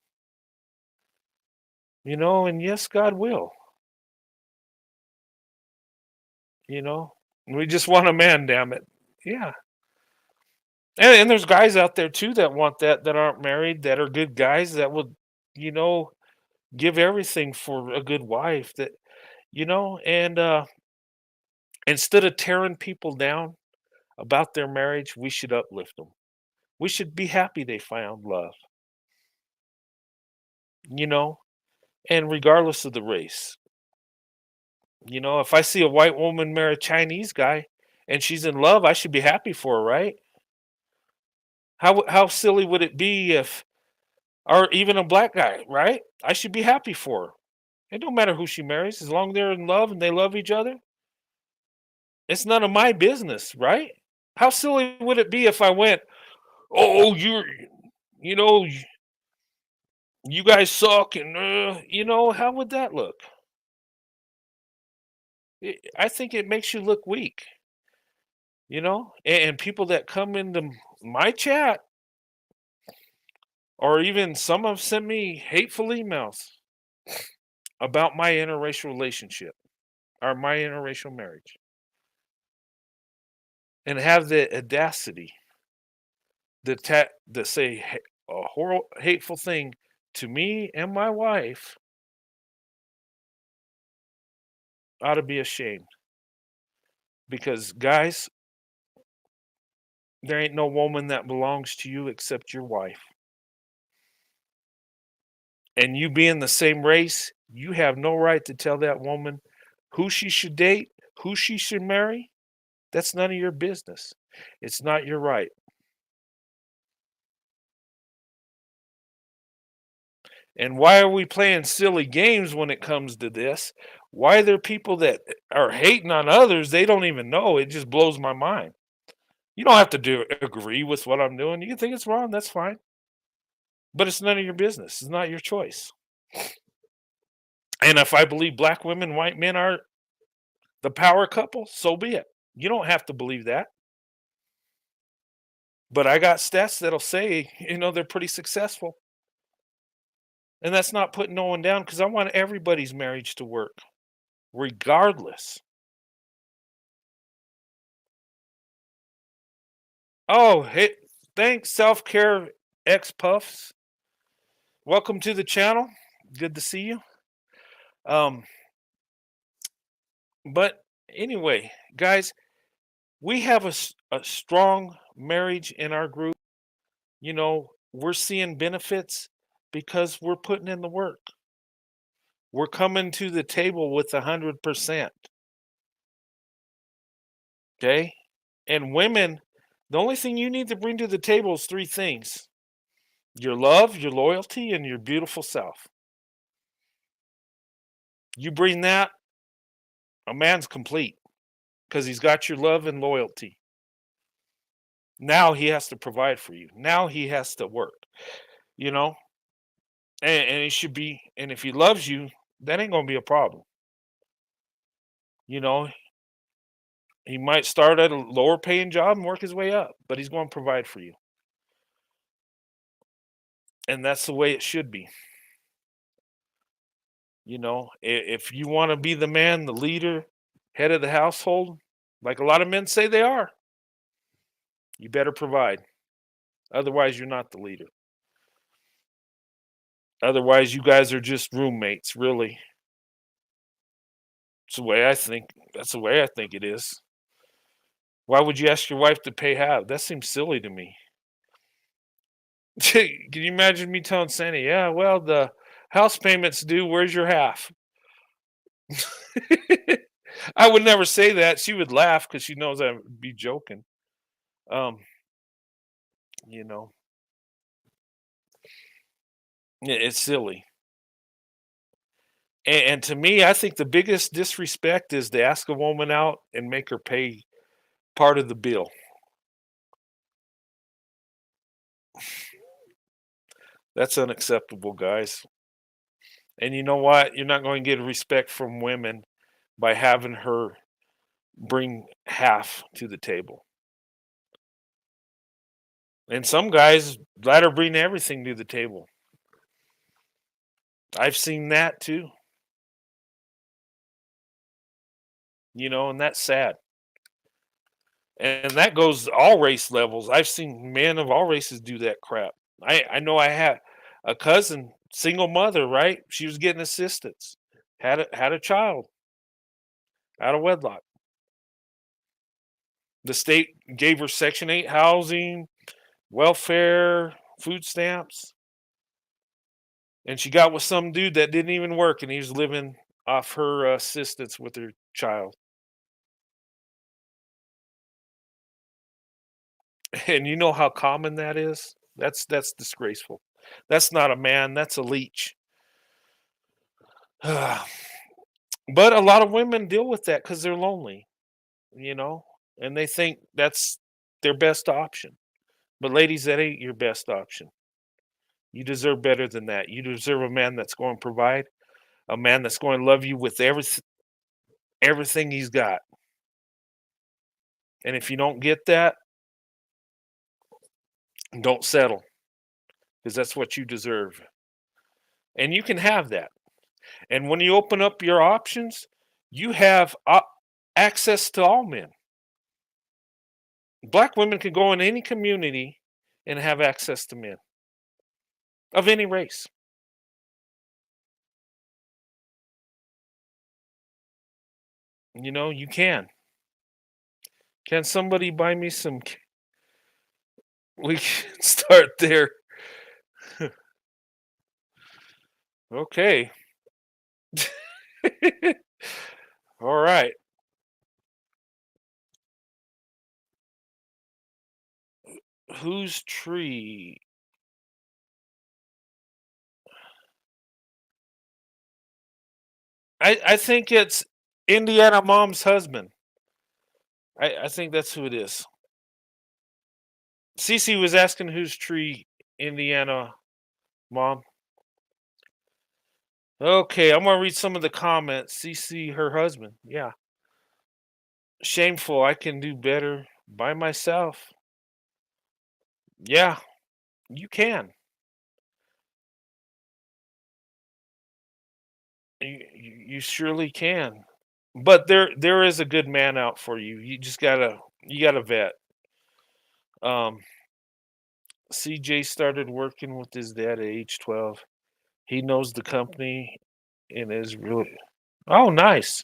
And yes, God will. You know, we just want a man, damn it. Yeah. And there's guys out there too that want that aren't married, that are good guys that will, you know, give everything for a good wife and instead of tearing people down about their marriage, we should uplift them. We should be happy they found love, you know, and regardless of the race. If I see a white woman marry a Chinese guy and she's in love, I should be happy for her, right? How silly would it be if or even a black guy, right? I should be happy for her. It don't matter who she marries, as long as they're in love and they love each other. It's none of my business, right? How silly would it be if I went, "Oh, you know, you guys suck," and how would that look? I think it makes you look weak, and people that come into my chat or even some have sent me hateful emails about my interracial relationship or my interracial marriage and have the audacity to say a horrible, hateful thing to me and my wife ought to be ashamed. Because, guys, there ain't no woman that belongs to you except your wife. And you being the same race, you have no right to tell that woman who she should date, who she should marry. That's none of your business. It's not your right. And why are we playing silly games when it comes to this? Why are there people that are hating on others they don't even know? It just blows my mind. You don't have to agree with what I'm doing. You can think it's wrong, that's fine. But it's none of your business. It's not your choice. And if I believe black women, white men are the power couple, so be it. You don't have to believe that. But I got stats that'll say, they're pretty successful. And that's not putting no one down because I want everybody's marriage to work, regardless. Oh, hey, thanks, Self Care X Puffs. Welcome to the channel. Good to see you. Um, but anyway, guys, we have a strong marriage in our group. We're seeing benefits because we're putting in the work. We're coming to the table with 100%. Okay. And women, the only thing you need to bring to the table is three things: your love, your loyalty, and your beautiful self. You bring that, a man's complete because he's got your love and loyalty. Now he has to provide for you. Now he has to work, you know, and he should be, and if he loves you, that ain't going to be a problem. You know, he might start at a lower paying job and work his way up, but he's going to provide for you. And that's the way it should be. If you want to be the man, the leader, head of the household, like a lot of men say they are, you better provide. Otherwise, you're not the leader. Otherwise, you guys are just roommates, really. It's the way I think. That's the way I think it is. Why would you ask your wife to pay half? That seems silly to me. Can you imagine me telling Sandy, yeah, well, the house payment's due. Where's your half? I would never say that. She would laugh because she knows I'd be joking. Um, you know, it's silly. And to me, I think the biggest disrespect is to ask a woman out and make her pay part of the bill. That's unacceptable, guys. And you know what? You're not going to get respect from women by having her bring half to the table. And some guys let her bring everything to the table. I've seen that too, and that's sad. And that goes all race levels. I've seen men of all races do that crap. I know I had a cousin, single mother, right? She was getting assistance, had a child out of wedlock. The state gave her Section 8 housing, welfare, food stamps, and she got with some dude that didn't even work, and he was living off her assistance with her child. And you know how common that is? That's disgraceful. That's not a man, that's a leech. But a lot of women deal with that because they're lonely, you know, and they think that's their best option. But ladies, that ain't your best option. You deserve better than that. You deserve a man that's going to provide, a man that's going to love you with everything he's got. And if you don't get that, don't settle because that's what you deserve. And you can have that. And when you open up your options, you have access to all men. Black women can go in any community and have access to men of any race. You can. Can somebody buy me some? We can start there. Okay. All right. Whose tree? I think it's Indiana mom's husband. I think that's who it is. Cece was asking whose tree Indiana mom. Okay, I'm gonna read some of the comments. Cece, her husband. Yeah. Shameful. I can do better by myself. Yeah, you can. You surely can. But there is a good man out for you. You gotta vet. Um, CJ started working with his dad at age 12. He knows the company in Israel. Oh, nice.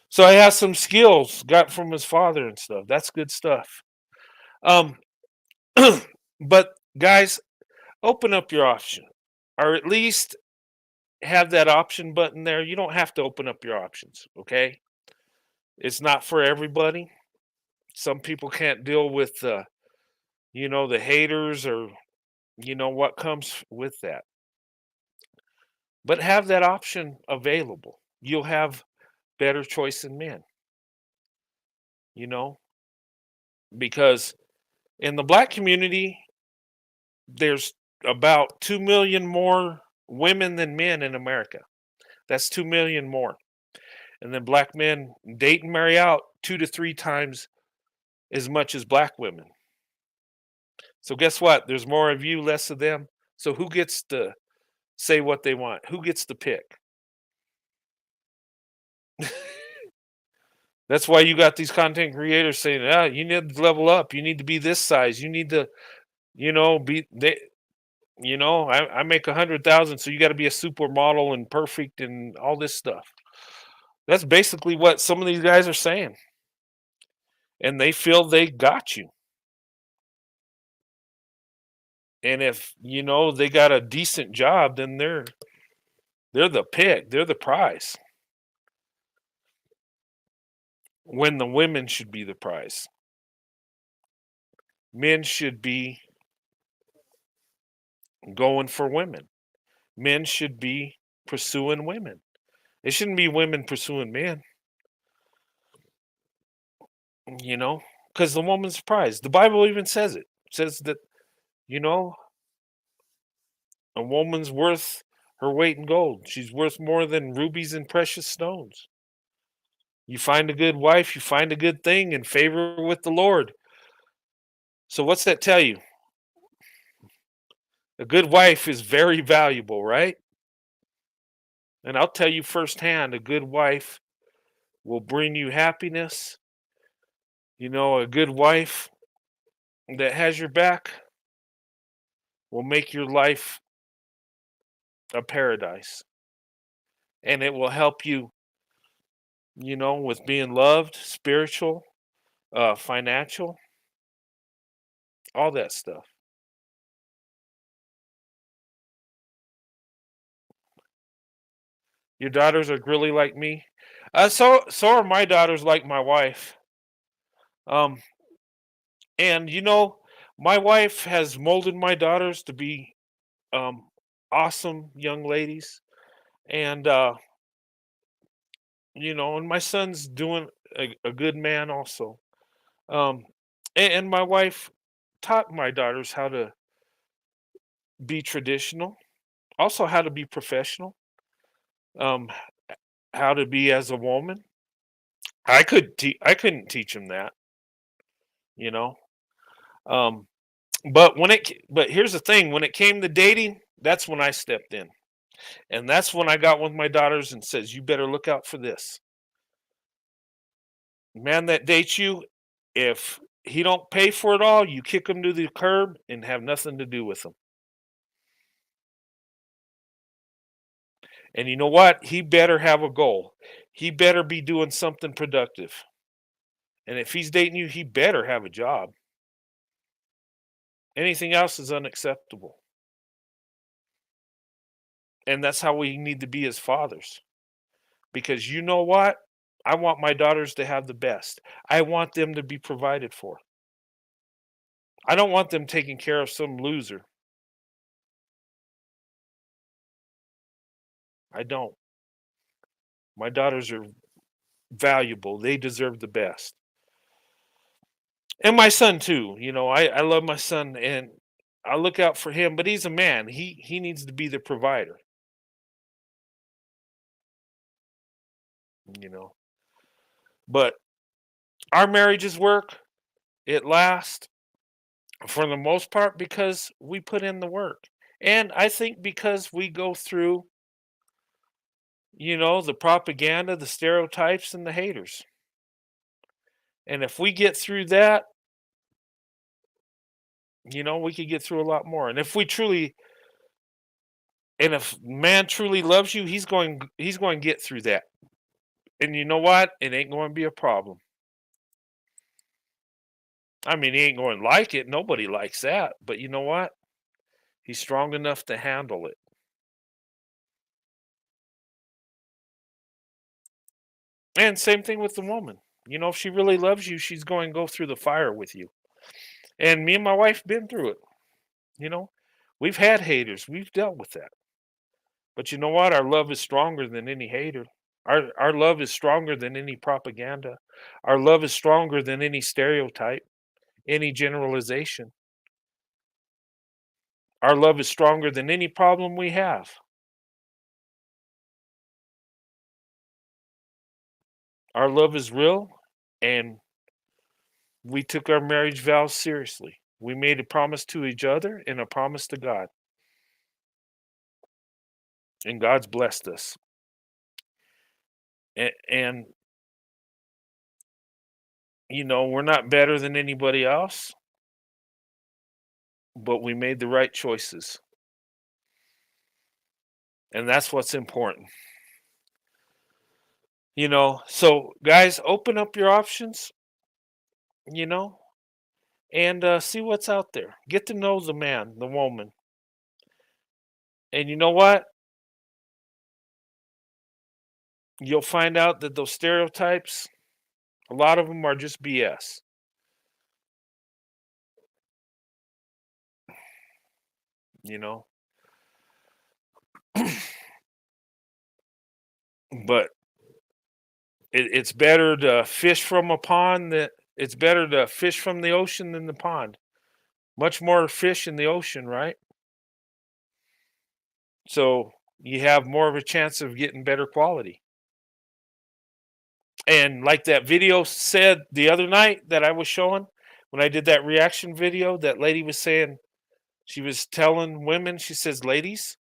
So he has some skills got from his father and stuff. That's good stuff. Um, but guys, open up your option, or at least have that option button there. You don't have to open up your options. Okay, it's not for everybody. Some people can't deal with the haters or what comes with that. But have that option available. You'll have better choice in men. You know, because in the black community, there's about 2 million more women than men in America. That's 2 million more. And then black men date and marry out 2 to 3 times as much as black women. So guess what? There's more of you, less of them. So who gets to say what they want? Who gets to pick? That's why you got these content creators saying, "Ah, you need to level up. You need to be this size. You need to, be they. I make 100,000, so you got to be a supermodel and perfect and all this stuff." That's basically what some of these guys are saying, and they feel they got you. And if they got a decent job, then they're the pick. They're the prize. When the women should be the prize. Men should be going for women. Men should be pursuing women. It shouldn't be women pursuing men, you know, because the woman's prize. The Bible even says it. It says that, you know, a woman's worth her weight in gold. She's worth more than rubies and precious stones. You find a good wife, you find a good thing in favor with the Lord. So what's that tell you? A good wife is very valuable, right? And I'll tell you firsthand, a good wife will bring you happiness. A good wife that has your back will make your life a paradise. And it will help you, with being loved, spiritual, financial, all that stuff. Your daughters are really like me. So are my daughters like my wife. Um, and my wife has molded my daughters to be um awesome young ladies. And and my son's doing a good man also. Um, and my wife taught my daughters how to be traditional, also how to be professional, um, how to be as a woman. I couldn't teach them that, you know. Um, but here's the thing: when it came to dating, that's when I stepped in, and that's when I got with my daughters and says, "You better look out for this man that dates you. If he don't pay for it all, you kick him to the curb and have nothing to do with him." And you know what? He better have a goal. He better be doing something productive. And if he's dating you, he better have a job. Anything else is unacceptable. And that's how we need to be as fathers. Because you know what? I want my daughters to have the best. I want them to be provided for. I don't want them taking care of some loser. I don't. My daughters are valuable. They deserve the best. And my son too. I love my son and I look out for him, but he's a man. He needs to be the provider, you know. But our marriages work. It lasts for the most part because we put in the work. And I think because we go through, the propaganda, the stereotypes, and the haters. And if we get through that, we could get through a lot more. And if we truly And if man truly loves you, he's going to get through that. And you know what? It ain't going to be a problem. I mean, he ain't going to like it. Nobody likes that. But you know what? He's strong enough to handle it. And same thing with the woman. You know, if she really loves you, she's going to go through the fire with you. And me and my wife been through it. You know, we've had haters. We've dealt with that. But you know what? Our love is stronger than any hater. Our love is stronger than any propaganda. Our love is stronger than any stereotype, any generalization. Our love is stronger than any problem we have. Our love is real, and we took our marriage vows seriously. We made a promise to each other and a promise to God, and God's blessed us. And you know, we're not better than anybody else, but we made the right choices, and that's what's important. You know, so guys, open up your options. You know, and see what's out there. Get to know the man, the woman, and you know what? You'll find out that those stereotypes, a lot of them are just BS. You know, but it's better to fish from a pond that it's better to fish from the ocean than the pond. Much more fish in the ocean, right? So you have more of a chance of getting better quality. And like that video said the other night that I was showing, when I did that reaction video, that lady was saying, she was telling women, she says, ladies,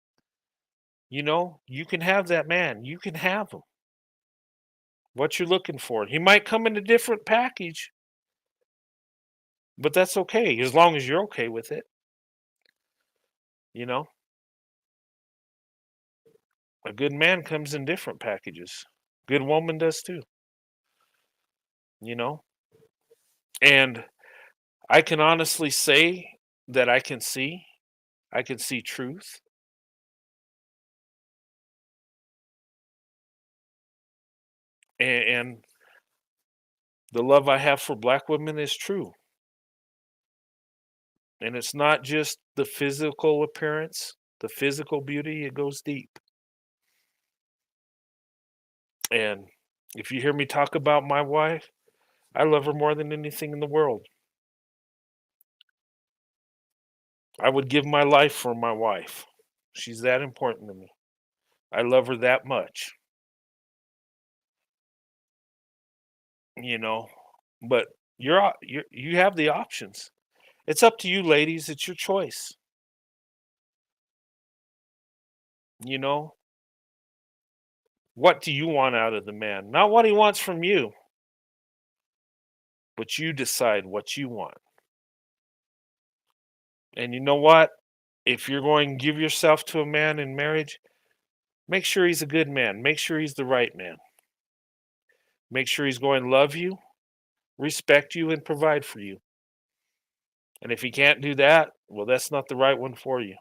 you know, you can have that man. You can have him. What you're looking for. He might come in a different package, but that's okay as long as you're okay with it. You know, a good man comes in different packages. Good woman does too. You know, and I can honestly say that I can see truth, and the love I have for black women is true. And it's not just the physical appearance, the physical beauty, it goes deep. And if you hear me talk about my wife, I love her more than anything in the world. I would give my life for my wife. She's that important to me. I love her that much, you know. But you have the options. It's up to you, ladies. It's your choice. You know, what do you want out of the man? Not what he wants from you, but you decide what you want. And you know what? If you're going to give yourself to a man in marriage, make sure he's a good man. Make sure he's the right man. Make sure he's going to love you, respect you, and provide for you. And if he can't do that, well, that's not the right one for you.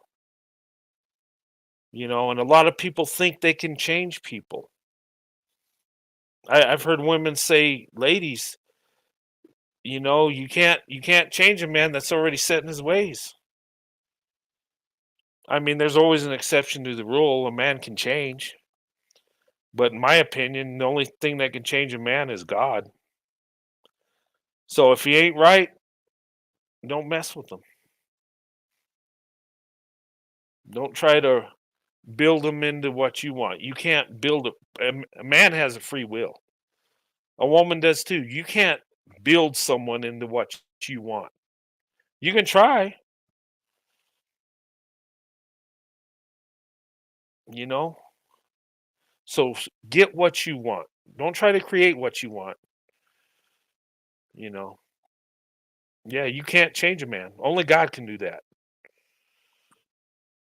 You know, and a lot of people think they can change people. I've heard women say, ladies, you know, you can't change a man that's already set in his ways. I mean, there's always an exception to the rule. A man can change. But in my opinion, the only thing that can change a man is God. So if he ain't right, don't mess with him. Don't try to build him into what you want. You can't build a man has a free will. A woman does too. You can't build someone into what you want. You can try, you know. So get what you want. Don't try to create what you want, you know. Yeah, you can't change a man. Only God can do that.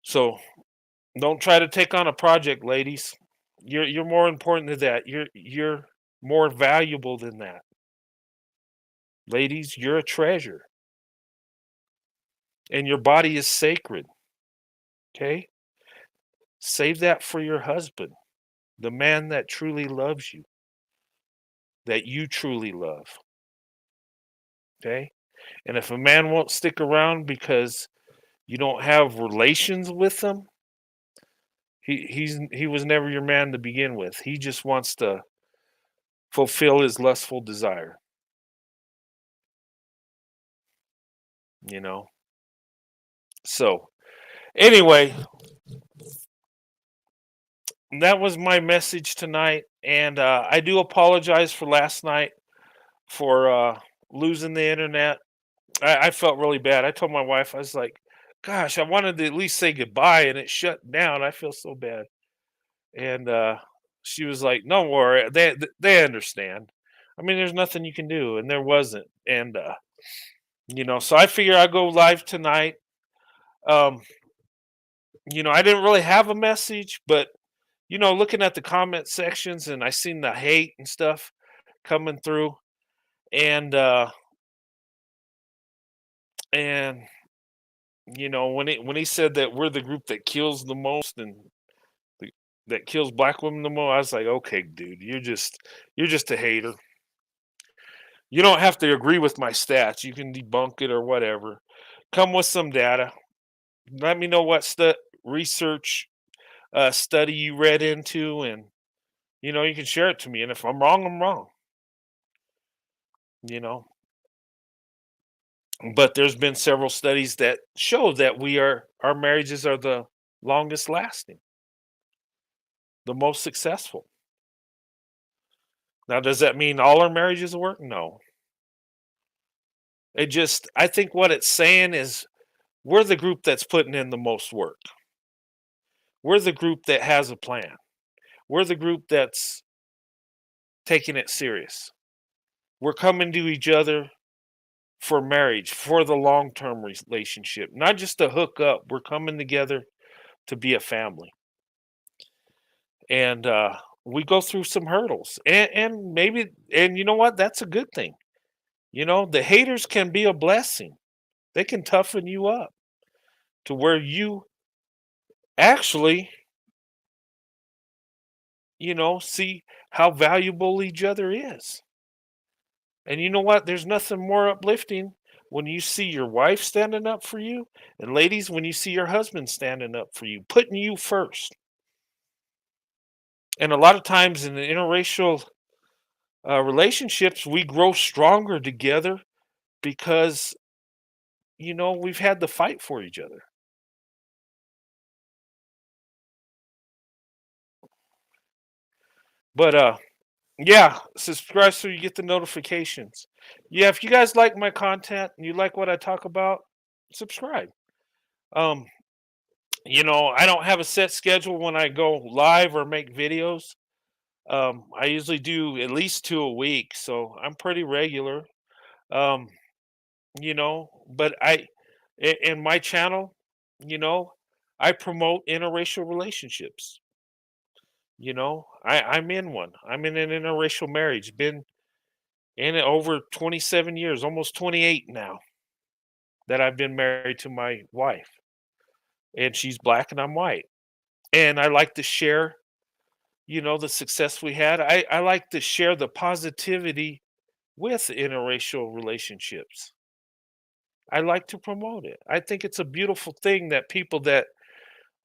So Don't try to take on a project, ladies. You're more important than that. You're more valuable than that. Ladies, you're a treasure and your body is sacred, okay? Save that for your husband, the man that truly loves you, that you truly love, okay? And if a man won't stick around because you don't have relations with them, he was never your man to begin with. He just wants to fulfill his lustful desire, you know. So, anyway, that was my message tonight, and I do apologize for last night for losing the internet. I felt really bad. I told my wife, I was like, "Gosh, I wanted to at least say goodbye, and it shut down. I feel so bad." And she was like, "No worry, they understand. I mean, there's nothing you can do," and there wasn't. And so I figure I'll go live tonight. Um, I didn't really have a message, but looking at the comment sections and I seen the hate and stuff coming through, and and when he said that we're the group that kills the most and the, that kills black women the most, I was like, okay, dude, you're just a hater. You don't have to agree with my stats. You can debunk it or whatever. Come with some data. Let me know what research study you read into, and you can share it to me. And if I'm wrong, I'm wrong. You know, but there's been several studies that show that our marriages are the longest lasting, the most successful. Now, does that mean all our marriages work? No. I think what it's saying is we're the group that's putting in the most work. We're the group that has a plan. We're the group that's taking it serious. We're coming to each other for marriage, for the long term relationship, not just to hook up. We're coming together to be a family. And we go through some hurdles. And maybe, and you know what? That's a good thing. The haters can be a blessing, they can toughen you up to where you actually, see how valuable each other is. And you know what? There's nothing more uplifting when you see your wife standing up for you. And ladies, when you see your husband standing up for you, putting you first. And a lot of times in the interracial relationships, we grow stronger together because, we've had to fight for each other. But yeah, subscribe so you get the notifications. Yeah, if you guys like my content and you like what I talk about, subscribe. Um, I don't have a set schedule when I go live or make videos. I usually do at least two a week, so I'm pretty regular. Um, but in my channel, you know, I promote interracial relationships. I'm in one. I'm in an interracial marriage. Been in it over 27 years, almost 28 now that I've been married to my wife. And she's black and I'm white. And I like to share, the success we had. I like to share the positivity with interracial relationships. I like to promote it. I think it's a beautiful thing that people that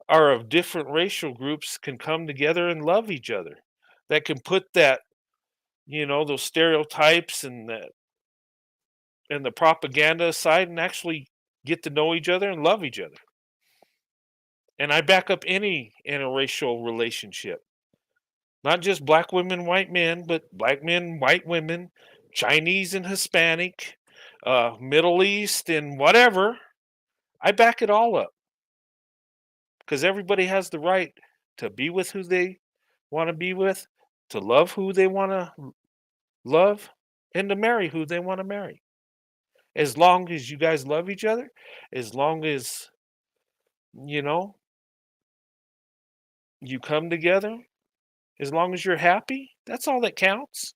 are of different racial groups can come together and love each other. That can put that, those stereotypes and the propaganda aside and actually get to know each other and love each other. And I back up any interracial relationship, not just black women, white men, but black men, white women, Chinese and Hispanic, Middle East, and whatever. I back it all up because everybody has the right to be with who they want to be with, to love who they want to love, and to marry who they want to marry. As long as you guys love each other, as long as, you know, You come together as long as you're happy. That's all that counts.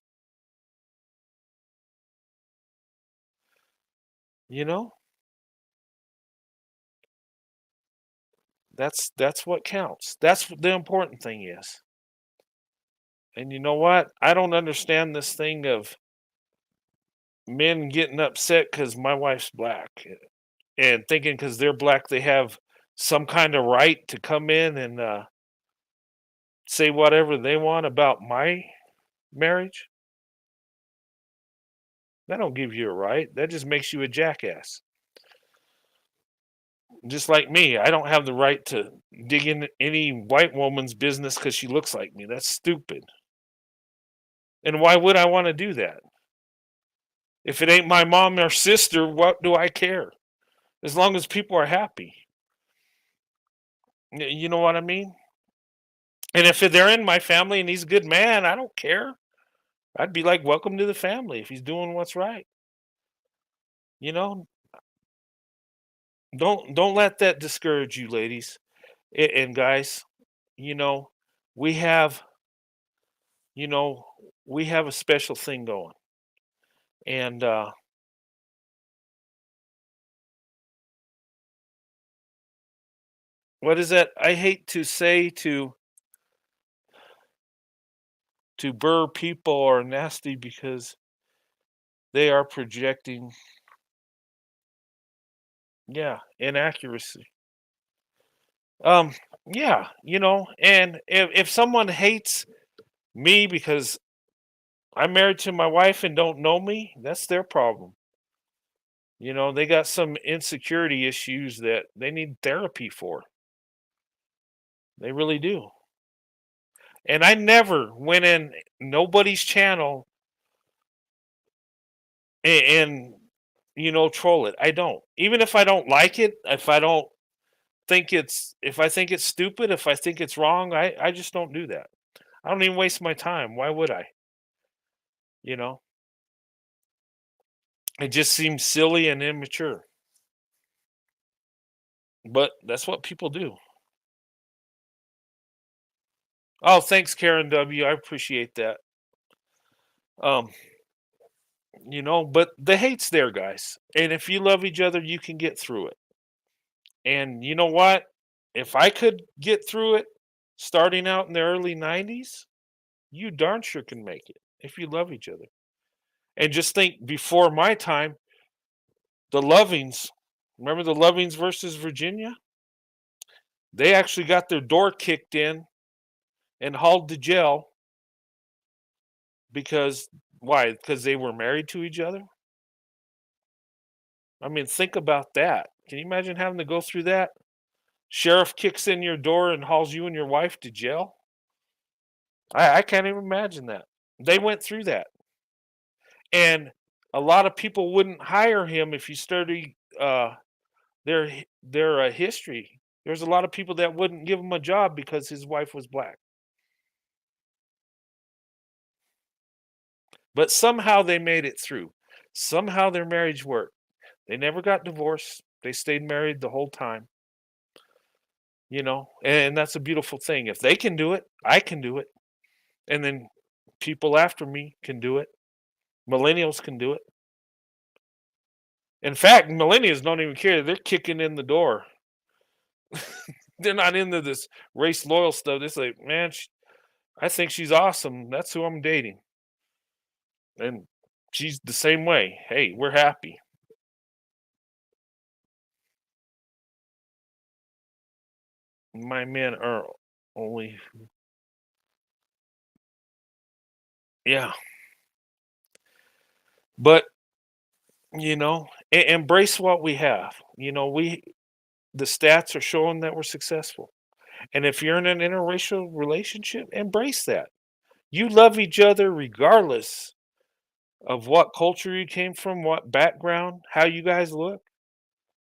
You know, that's what counts. That's what the important thing is. And you know what? I don't understand this thing of men getting upset because my wife's black and thinking because they're black they have some kind of right to come in and say whatever they want about my marriage. That don't give you a right. That just makes you a jackass. Just like me, I don't have the right to dig in any white woman's business because she looks like me. That's stupid. And why would I want to do that? If it ain't my mom or sister, what do I care? As long as people are happy. You know what I mean? And if they're in my family and he's a good man, I don't care. I'd be like, welcome to the family if he's doing what's right. You know, don't let that discourage you, ladies and guys. You know, we have you know we have a special thing going, and what is that? I hate to say to burr people are nasty because they are projecting, yeah, inaccuracy. Um, yeah, and if someone hates me because I'm married to my wife and don't know me, that's their problem. They got some insecurity issues that they need therapy for. They really do. And I never went in nobody's channel and troll it. I don't. Even if I don't like it, if I think it's stupid, if I think it's wrong, I just don't do that. I don't even waste my time. Why would I? You know? It just seems silly and immature. But that's what people do. Oh, thanks, Karen W. I appreciate that. Um, but the hate's there, guys. And if you love each other, you can get through it. And you know what? If I could get through it starting out in the early 90s, you darn sure can make it if you love each other. And just think before my time, the Lovings, remember the Lovings versus Virginia? They actually got their door kicked in and hauled to jail because why? Because they were married to each other? I mean, think about that. Can you imagine having to go through that? Sheriff kicks in your door and hauls you and your wife to jail? I can't even imagine that. They went through that. And a lot of people wouldn't hire him if you study their history. There's a lot of people that wouldn't give him a job because his wife was black. But somehow they made it through. Somehow their marriage worked. They never got divorced. They stayed married the whole time. And that's a beautiful thing. If they can do it, I can do it. And then people after me can do it. Millennials can do it. In fact, millennials don't even care. They're kicking in the door. They're not into this race loyal stuff. They're like, man, I think she's awesome. That's who I'm dating. And she's the same way. Hey, we're happy. My men are only, yeah. But, embrace what we have. The stats are showing that we're successful. And if you're in an interracial relationship, embrace that. You love each other regardless of what culture you came from, what background, how you guys look.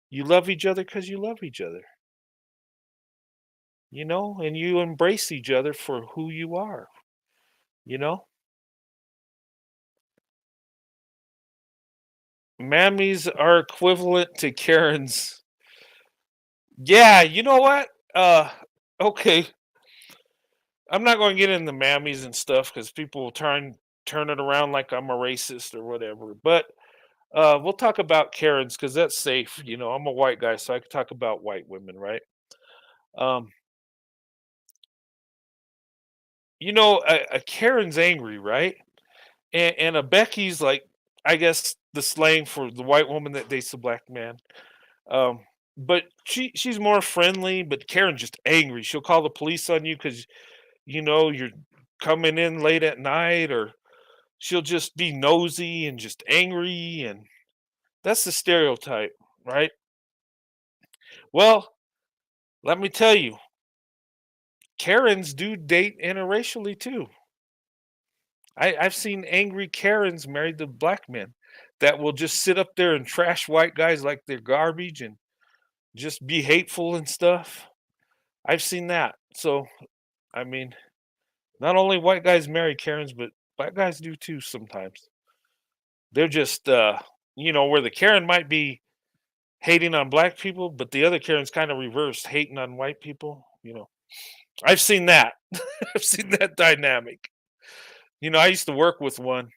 You love each other because you love each other, and you embrace each other for who you are, you know? Mammies are equivalent to Karens. Yeah, you know what? Okay. I'm not going to get into mammies and stuff because people will try and turn it around like I'm a racist or whatever. But we'll talk about Karens because that's safe. I'm a white guy, so I can talk about white women, right? Um, a Karen's angry, right? And a Becky's like, I guess the slang for the white woman that dates the black man. Um, but she's more friendly, but Karen's just angry. She'll call the police on you because you're coming in late at night, or she'll just be nosy and just angry, and that's the stereotype, right? Well, let me tell you, Karens do date interracially too. I've seen angry Karens married to black men that will just sit up there and trash white guys like they're garbage and just be hateful and stuff. I've seen that. So, I mean, not only white guys marry Karens, but black guys do too sometimes. They're just, where the Karen might be hating on black people, but the other Karen's kind of reversed, hating on white people. I've seen that. I've seen that dynamic. I used to work with one,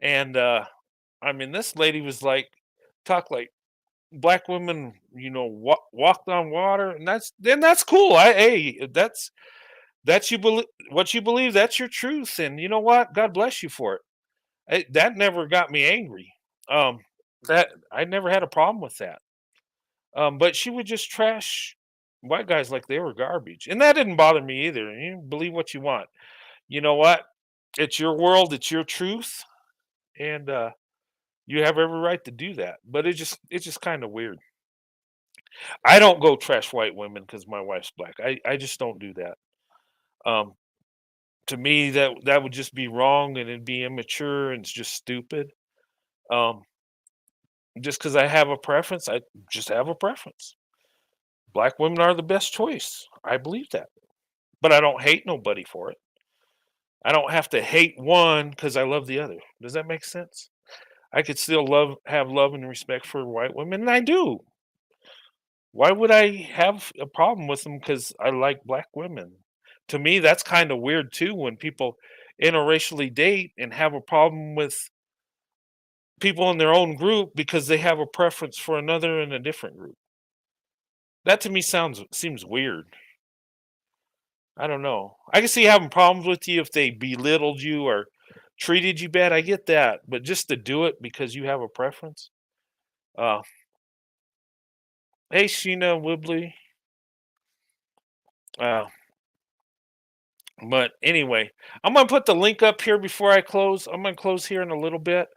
and I mean, this lady was like, talk like black women, walked on water, and that's cool. Hey, that's you believe what you believe. That's your truth, and you know what? God bless you for it. That never got me angry. Um, that I never had a problem with that. But she would just trash white guys like they were garbage, and that didn't bother me either. You believe what you want. You know what? It's your world. It's your truth, and you have every right to do that. But it's just kind of weird. I don't go trash white women because my wife's black. I just don't do that. Um, to me, that would just be wrong and it'd be immature and it's just stupid. Um, just because I have a preference, I just have a preference. Black women are the best choice. I believe that, but I don't hate nobody for it. I don't have to hate one because I love the other. Does that make sense? I could still have love and respect for white women, and I do. Why would I have a problem with them because I like black women? To me, that's kind of weird too when people interracially date and have a problem with people in their own group because they have a preference for another in a different group. That to me seems weird. I don't know. I can see having problems with you if they belittled you or treated you bad. I get that, but just to do it because you have a preference. Uh, hey, Sheena Wibley. Uh, but anyway, I'm gonna put the link up here before I close. I'm gonna close here in a little bit.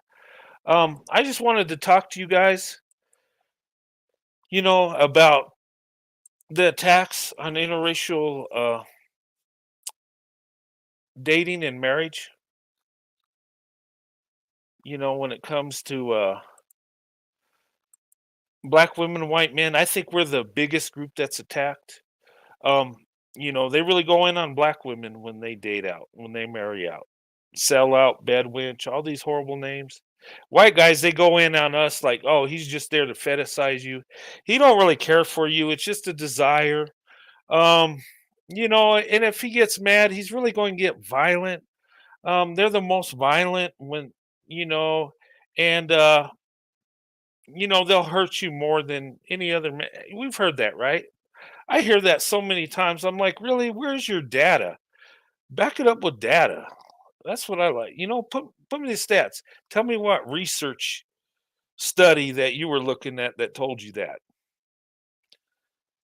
I just wanted to talk to you guys, about the attacks on interracial dating and marriage. When it comes to black women and white men, I think we're the biggest group that's attacked. Um, they really go in on black women when they date out, when they marry out, sell out, bedwench, all these horrible names. White guys, they go in on us like, oh, he's just there to fetishize you. He don't really care for you. It's just a desire. Um, and if he gets mad, he's really going to get violent. They're the most violent when, you know, and they'll hurt you more than any other man. We've heard that, right? I hear that so many times. I'm like, really? Where's your data? Back it up with data. That's what I like. Put me the stats. Tell me what research study that you were looking at that told you that.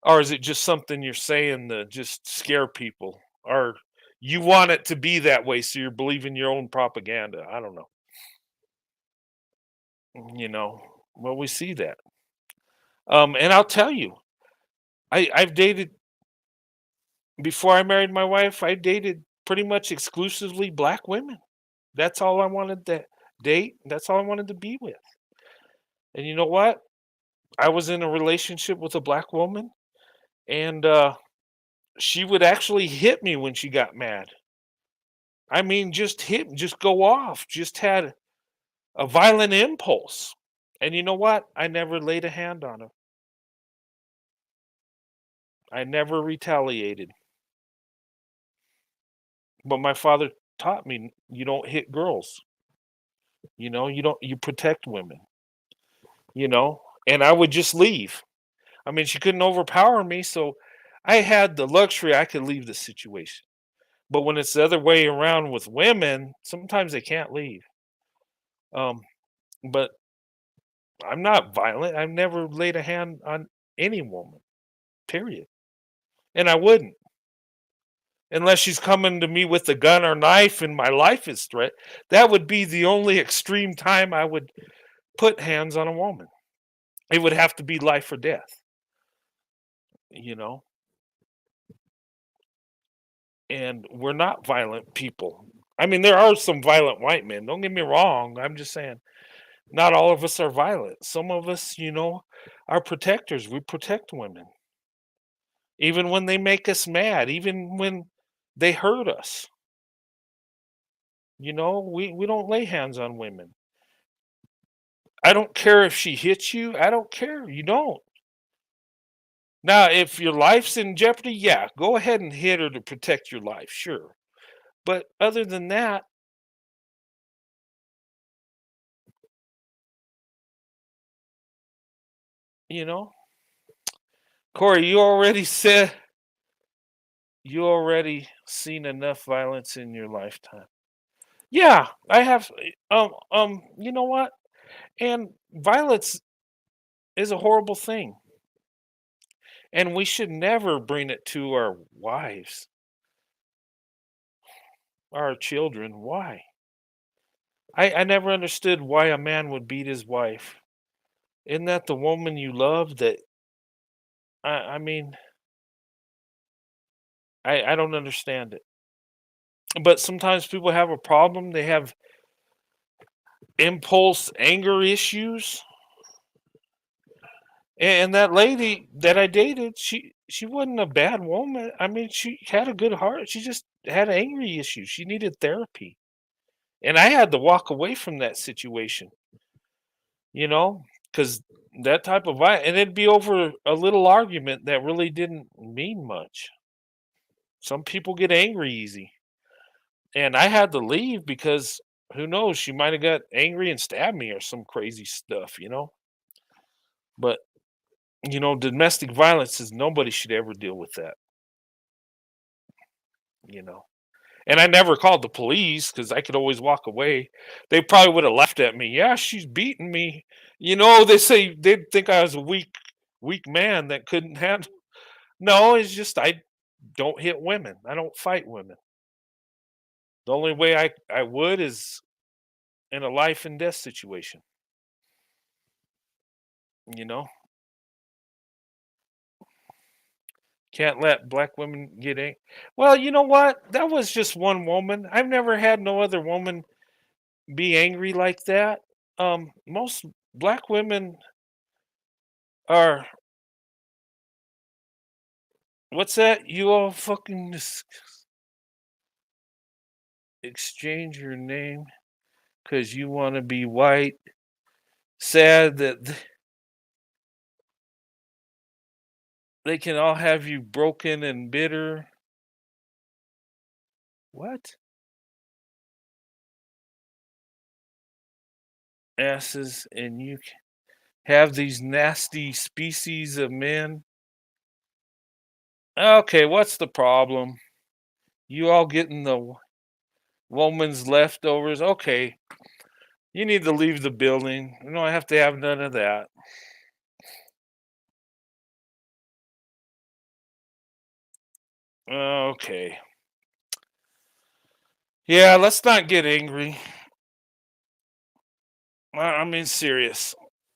Or is it just something you're saying to just scare people? Or you want it to be that way so you're believing your own propaganda. I don't know. Well, we see that. And I'll tell you, I've dated before I married my wife, I dated pretty much exclusively black women. That's all I wanted to date. That's all I wanted to be with. And you know what? I was in a relationship with a black woman, and she would actually hit me when she got mad. I mean, just hit, just go off, just had a violent impulse. And you know what? I never laid a hand on her. I never retaliated. But my father taught me, you don't hit girls, you protect women, you know, and I would just leave. I mean, she couldn't overpower me, so I had the luxury I could leave the situation. But when it's the other way around with women, sometimes they can't leave. Um, but I'm not violent. I've never laid a hand on any woman, period. And I wouldn't unless she's coming to me with a gun or knife and my life is threat. That would be the only extreme time I would put hands on a woman. It would have to be life or death, you know. And we're not violent people. I mean, there are some violent white men. Don't get me wrong. I'm just saying, not all of us are violent. Some of us, are protectors. We protect women, even when they make us mad, even when they hurt us. We don't lay hands on women. I don't care if she hits you. I don't care. You don't. Now, if your life's in jeopardy, yeah, go ahead and hit her to protect your life, sure. But other than that, you know, Corey, you already seen enough violence in your lifetime. Yeah, I have. You know what? And violence is a horrible thing, and we should never bring it to our wives, our children. Why? I never understood why a man would beat his wife. Isn't that the woman you love? I mean, I don't understand it. But sometimes people have a problem. They have impulse anger issues. And that lady that I dated, she wasn't a bad woman. I mean, she had a good heart. She just had angry issues. She needed therapy. And I had to walk away from that situation, because that type of violence, and it'd be over a little argument that really didn't mean much. Some people get angry easy. And I had to leave because who knows, she might have got angry and stabbed me or some crazy stuff. But, domestic violence is nobody should ever deal with that, you know. And I never called the police because I could always walk away. They probably would have laughed at me. Yeah, she's beating me. They say they'd think I was a weak man that couldn't handle. No, it's just I don't hit women. I don't fight women. The only way I would is in a life and death situation, you know. Can't let black women get angry. Well, you know what? That was just one woman. I've never had no other woman be angry like that. Most black women are, what's that? You all fucking exchange your name because you want to be white. Sad that they can all have you broken and bitter. What? Asses, and you have these nasty species of men. Okay, what's the problem? You all getting the woman's leftovers? Okay, you need to leave the building. You don't have to have none of that. Okay. Yeah, let's not get angry. I mean, serious.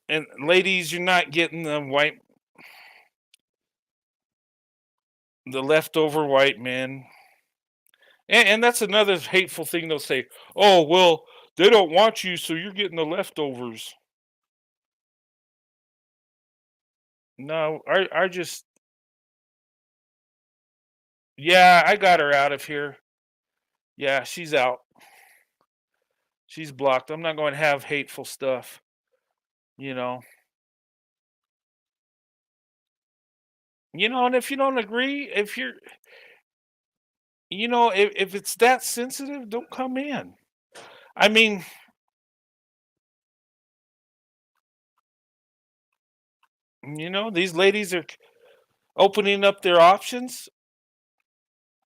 And ladies, you're not getting the leftover white men. And that's another hateful thing they'll say. Oh, well, they don't want you, so you're getting the leftovers. No, I just, yeah, I got her out of here. Yeah, she's out. She's blocked. I'm not going to have hateful stuff, you know. And if you don't agree, if you're, if it's that sensitive, don't come in. I mean, these ladies are opening up their options.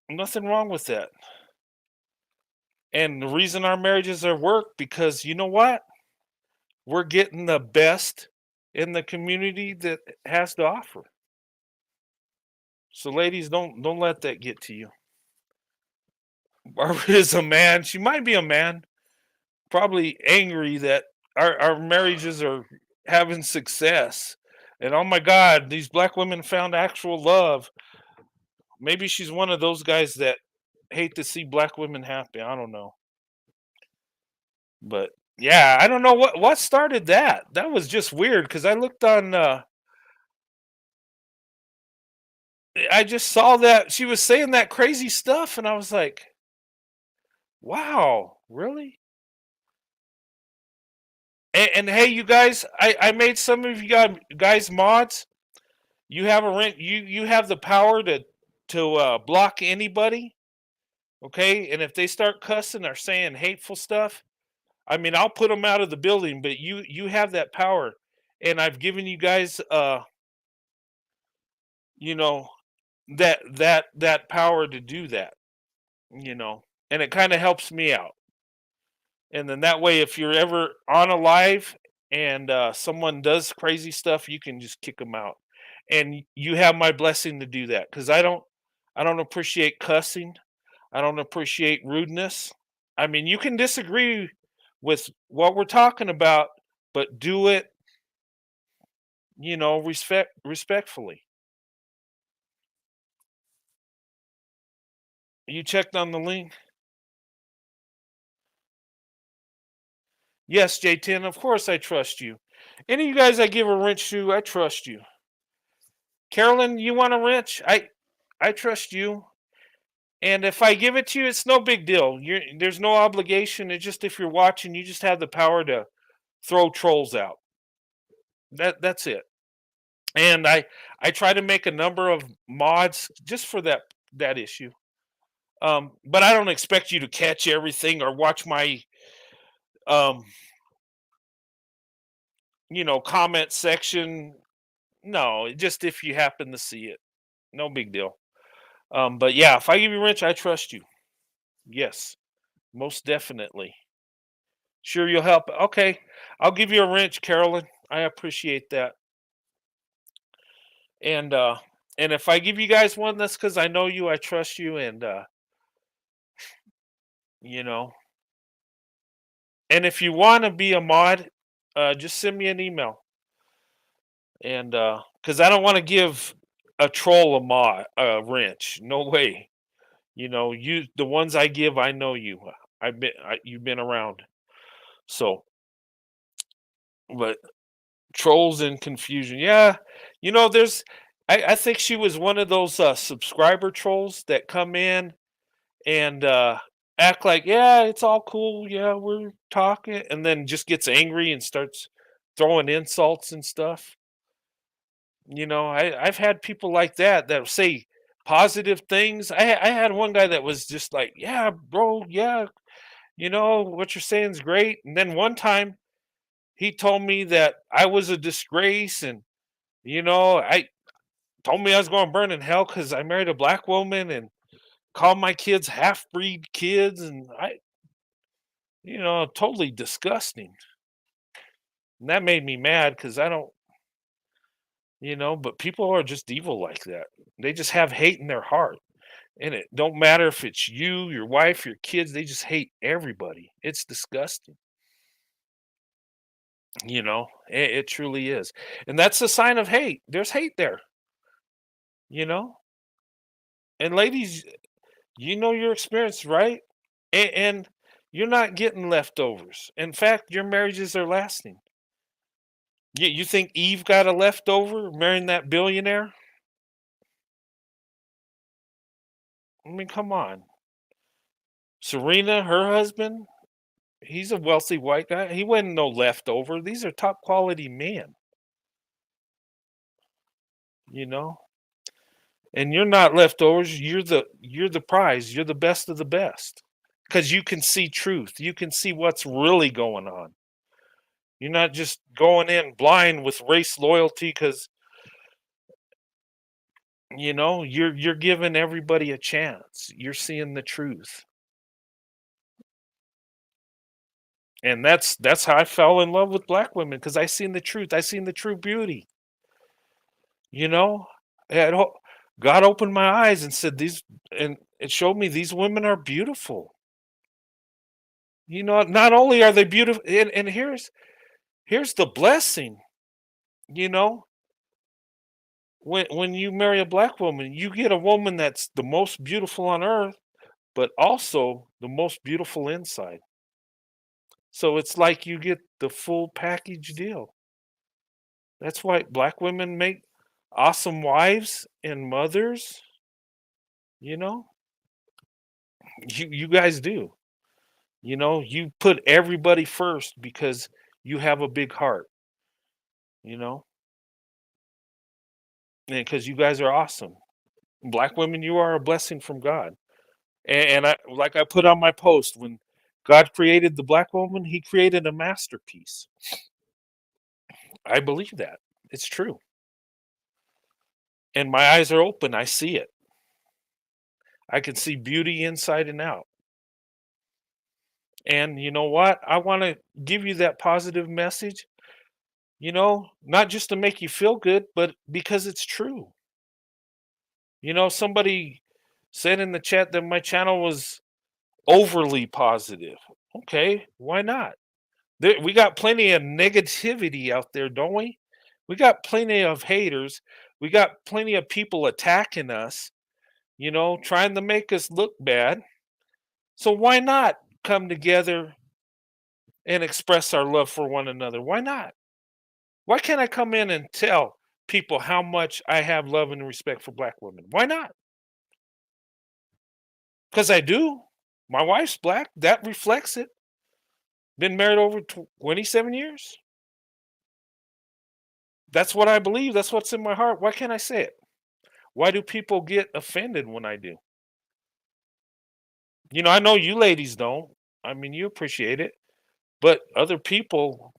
Nothing wrong with that. And the reason our marriages are work because you know what? We're getting the best in the community that has to offer. So ladies, don't let that get to you. Barbara is a man. She might be a man, probably angry that our marriages are having success. And oh my God, these black women found actual love. Maybe she's one of those guys that hate to see black women happy. I don't know. But yeah, I don't know what started that. That was just weird because I looked on I just saw that she was saying that crazy stuff and I was like, "Wow, really?" And hey, you guys, I made some of you guys mods. You have a rent. You have the power to block anybody. Okay, and if they start cussing or saying hateful stuff, I mean, I'll put them out of the building. But you have that power, and I've given you guys you know, that power to do that. You know, and it kind of helps me out. And then that way, if you're ever on a live and someone does crazy stuff, you can just kick them out, and you have my blessing to do that because I don't appreciate cussing. I don't appreciate rudeness. I mean, you can disagree with what we're talking about, but do it, respectfully. You checked on the link? Yes, J10. Of course, I trust you. Any of you guys I give a wrench to, I trust you. Carolyn, you want a wrench? I trust you. And if I give it to you, it's no big deal. There's no obligation. It's just if you're watching, you just have the power to throw trolls out. That's it. And I try to make a number of mods just for that issue. But I don't expect you to catch everything or watch my um comment section. No, just if you happen to see it, no big deal. But yeah, if I give you wrench, I trust you. Yes, most definitely. Sure, you'll help. Okay, I'll give you a wrench, Carolyn. I appreciate that. And if I give you guys one, that's because I know you, I trust you, and you know. And if you want to be a mod, just send me an email. And because I don't want to give a troll a wrench. No way. The ones I give, I know you. You've been around. So, but trolls and confusion. Yeah, there's. I think she was one of those subscriber trolls that come in and act like, yeah, it's all cool. Yeah, we're talking, and then just gets angry and starts throwing insults and stuff. I've had people like that say positive things. I had one guy that was just like, yeah, bro, yeah, what you're saying is great. And then one time he told me that I was a disgrace, and I told me I was going to burn in hell because I married a black woman and called my kids half breed kids, and totally disgusting. And that made me mad because I don't, but people are just evil like that. They just have hate in their heart. And it don't matter if it's you, your wife, your kids, they just hate everybody. It's disgusting. It truly is. And that's a sign of hate. There's hate there, you know? And ladies, you know your experience, right? And you're not getting leftovers. In fact, your marriages are lasting. You think Eve got a leftover marrying that billionaire? I mean, come on. Serena, her husband, he's a wealthy white guy. He wasn't no leftover. These are top quality men, you know? And you're not leftovers, you're the prize, you're the best of the best. Because you can see truth, you can see what's really going on. You're not just going in blind with race loyalty because you're giving everybody a chance. You're seeing the truth. And that's how I fell in love with black women because I seen the truth. I seen the true beauty. You know, It ho- God opened my eyes and said these, and it showed me these women are beautiful. Not only are they beautiful, and here's the blessing. You know, when you marry a black woman, you get a woman that's the most beautiful on earth, but also the most beautiful inside. So it's like you get the full package deal. That's why black women make awesome wives and mothers. You know, you guys do. You put everybody first because you have a big heart. You know, and because you guys are awesome. Black women, you are a blessing from God. And I like I put on my post when God created the black woman, He created a masterpiece. I believe that it's true, and my eyes are open. I see it. I can see beauty inside and out. And you know what? I want to give you that positive message, not just to make you feel good, but because it's true. Somebody said in the chat that my channel was overly positive. Okay, why not? We got plenty of negativity out there, don't we? We got plenty of haters. We got plenty of people attacking us, trying to make us look bad. So why not come together and express our love for one another? Why not? Why can't I come in and tell people how much I have love and respect for black women? Why not? Because I do. My wife's black. That reflects it. Been married over 27 years. That's what I believe. That's what's in my heart. Why can't I say it? Why do people get offended when I do? I know you ladies don't. I mean, you appreciate it, but other people,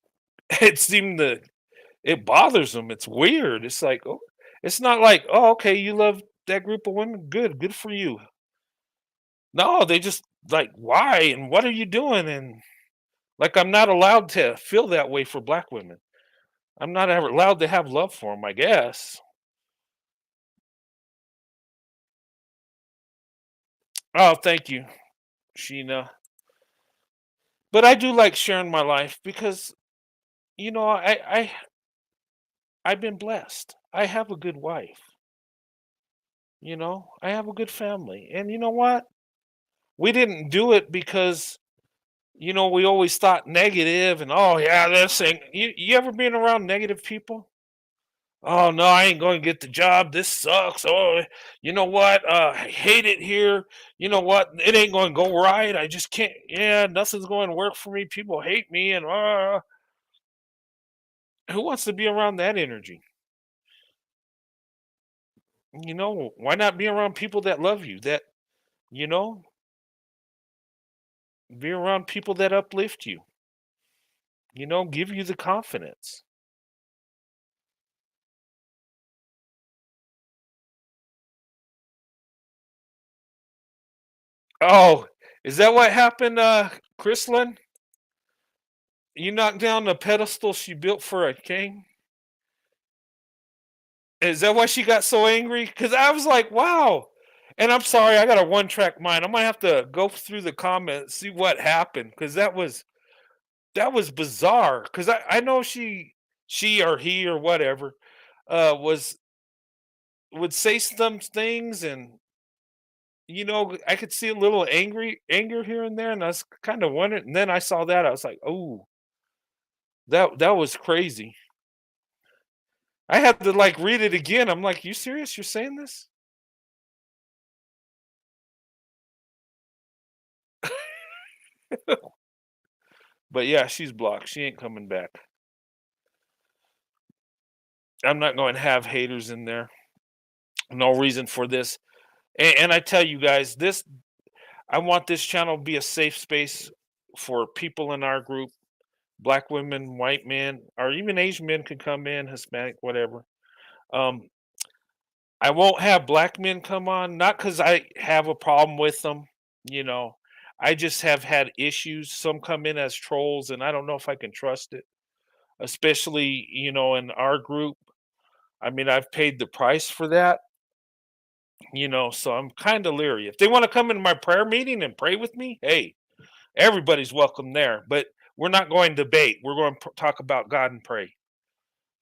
it seemed to it bothers them. It's weird. It's like, oh, it's not like, oh, okay, you love that group of women. Good for you. No, they just like, why and what are you doing? And like, I'm not allowed to feel that way for black women. I'm not ever allowed to have love for them, I guess. Oh, thank you, Sheena. But I do like sharing my life because I've been blessed. I have a good wife. I have a good family, and you know what? We didn't do it because we always thought negative and oh yeah, this thing. You ever been around negative people? Oh no, I ain't going to get the job. This sucks. Oh, you know what? I hate it here. You know what? It ain't going to go right. I just can't. Yeah, nothing's going to work for me. People hate me, and who wants to be around that energy? Why not be around people that love you? That you know, be around people that uplift you. Give you the confidence. Oh, is that what happened, Chrislyn? You knocked down the pedestal she built for a king? Is that why she got so angry? Because I was like, wow. And I'm sorry, I got a one track mind. I'm gonna have to go through the comments, see what happened, because that was bizarre. Because I know she or he or whatever was would say some things, and I could see a little anger here and there, and I was kind of wondering. And then I saw that, I was like, oh, that was crazy. I had to like read it again. I'm like, you serious? You're saying this? But yeah, she's blocked. She ain't coming back. I'm not going to have haters in there. No reason for this. And I tell you guys, I want this channel to be a safe space for people in our group, black women, white men, or even Asian men can come in, Hispanic, whatever. Um, I won't have black men come on, not because I have a problem with them, you know. I just have had issues. Some come in as trolls, and I don't know if I can trust it, especially, in our group. I mean, I've paid the price for that, so I'm kind of leery. If they want to come in my prayer meeting and pray with me, hey, everybody's welcome there. But we're not going to debate. We're going to talk about God and pray.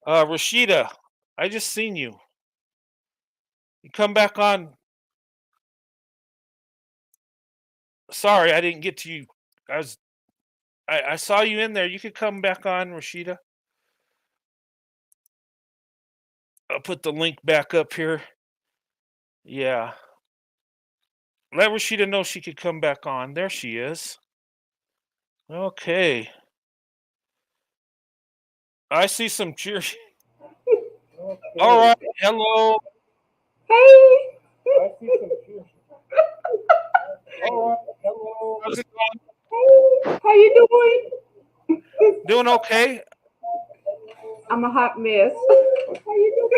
Rashida, I just seen you. You come back on. Sorry, I didn't get to you. I was I saw you in there. You could come back on, Rashida. I'll put the link back up here. Yeah. Let Rashida know she could come back on. There she is. Okay. I see some cheers. All right. Hello. Hey, I see some cheers. All right. Hello. How's it going? how you doing? Doing okay. I'm a hot mess. How you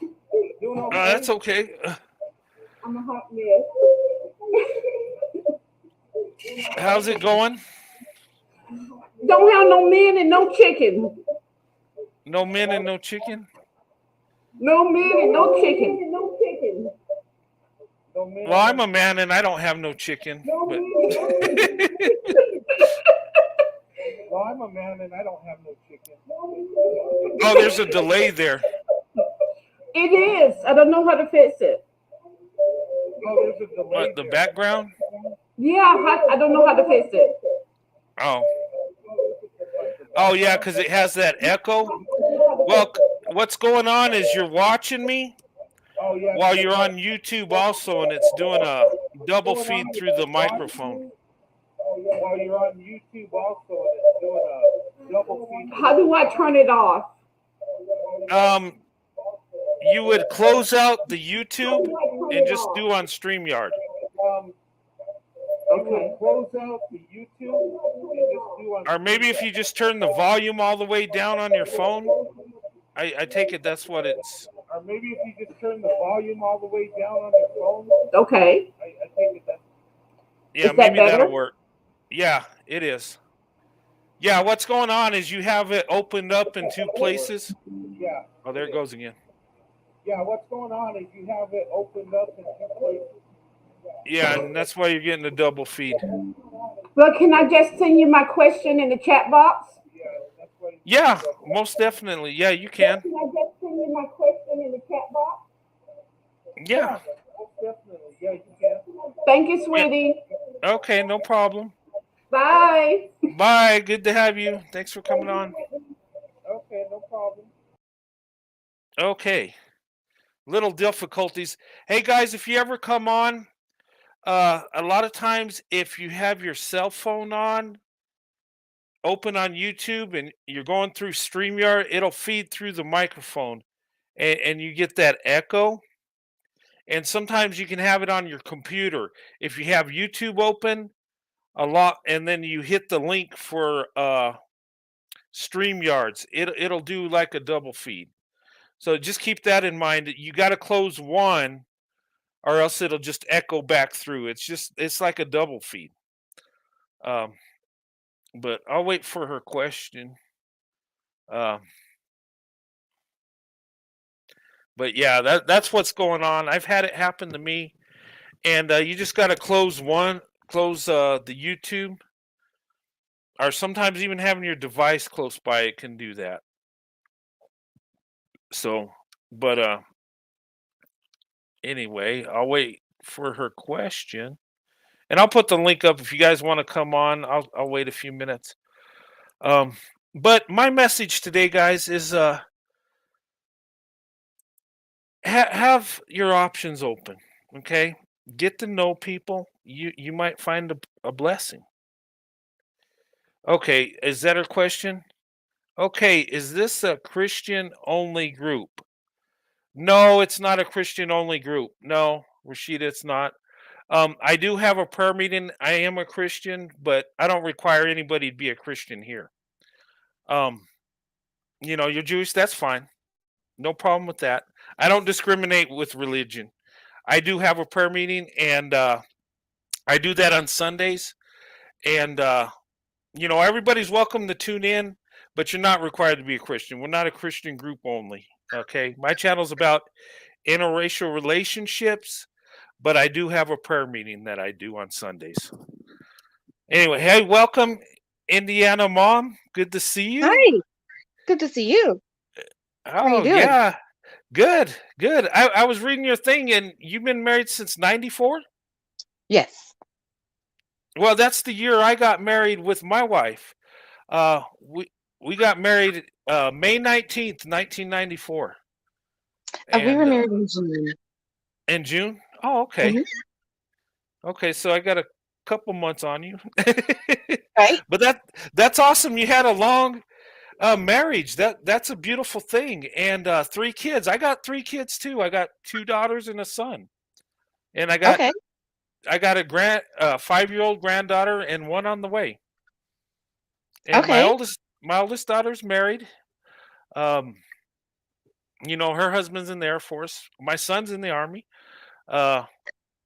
doing? Doing That's okay. okay. I'm a hot mess. How's it going? Don't have no men and no chicken. No men and no chicken? No men and no chicken. No chicken. Well, I'm a man and I don't have no chicken, No but men and no chicken. Well, I'm a man and I don't have no chicken. oh, there's a delay there. It is. I don't know how to fix it. Oh, there's a delay What, the there. background? Yeah, I don't know how to fix it. Oh. Oh yeah, because it has that echo. Well, what's going on is you're watching me Oh, yeah, while because you're on YouTube also, and it's doing a double going on feed is through the watching microphone. you. Oh, yeah, while you're on YouTube also, and it's doing a double feed. How do I turn it off? Um, you would close out the How YouTube do I turn and it just off? do on StreamYard. Um, you Okay. would close out the YouTube and just do on Or maybe if you just turn the volume all the way down on your phone. I take it that's what it's. or maybe if you just turn the volume all the way down on your phone. Okay. I take it that. Yeah, Is that maybe that'll better? work. Yeah, it is. Yeah, what's going on is you have it opened up in two places. Yeah. Oh, there it goes again. Yeah, what's going on is you have it opened up in two places. Yeah, and that's why you're getting a double feed. Well, can I just send you my question in the chat box? Yeah, that's why you get Yeah, the double. most definitely. Yeah, you Well, can. can I just send you my question in the chat box? Yeah. Yeah, most definitely. Yeah, you can. Thank you, Yeah. sweetie. Okay, no problem. Bye. Bye. Good to have you. Thanks for coming on. Okay, no problem. Okay. Little difficulties. Hey guys, if you ever come on, a lot of times if you have your cell phone on, open on YouTube and you're going through StreamYard, it'll feed through the microphone and you get that echo. And sometimes you can have it on your computer. If you have YouTube open a lot and then you hit the link for StreamYards, it'll do like a double feed. So just keep that in mind. You got to close one or else it'll just echo back through. It's like a double feed. Um, but I'll wait for her question. Um, but yeah, that's what's going on. I've had it happen to me, and you just got to close the YouTube, or sometimes even having your device close by it can do that. So, but anyway, I'll wait for her question, and I'll put the link up if you guys want to come on. I'll wait a few minutes. Um, but my message today, guys, is have your options open. Okay, get to know people. You might find a blessing. Okay, is that a question? Okay, is this a Christian only group? No, it's not a Christian only group. No, Rashida, it's not. I do have a prayer meeting. I am a Christian, but I don't require anybody to be a Christian here. Um, you're Jewish, that's fine. No problem with that. I don't discriminate with religion. I do have a prayer meeting, and I do that on Sundays. And everybody's welcome to tune in, but you're not required to be a Christian. We're not a Christian group only. Okay, my channel's about interracial relationships, but I do have a prayer meeting that I do on Sundays. Anyway, hey, welcome, Indiana mom. Good to see you. Hi, good to see you. How are you Oh doing? yeah, good, good. I was reading your thing, and you've been married since '94. Yes. Well, that's the year I got married with my wife. We got married May 19th, 1994, We were and married in June. in June. Oh, okay, Mhm. okay. So I got a couple months on you, Right? but that's awesome. You had a long marriage. That's a beautiful thing, and 3 kids. I got 3 kids too. I got 2 daughters and a son, and Okay. I got a 5-year-old granddaughter and one on the way. And Okay. my oldest daughter's married. Um, her husband's in the Air Force. My son's in the Army. Uh,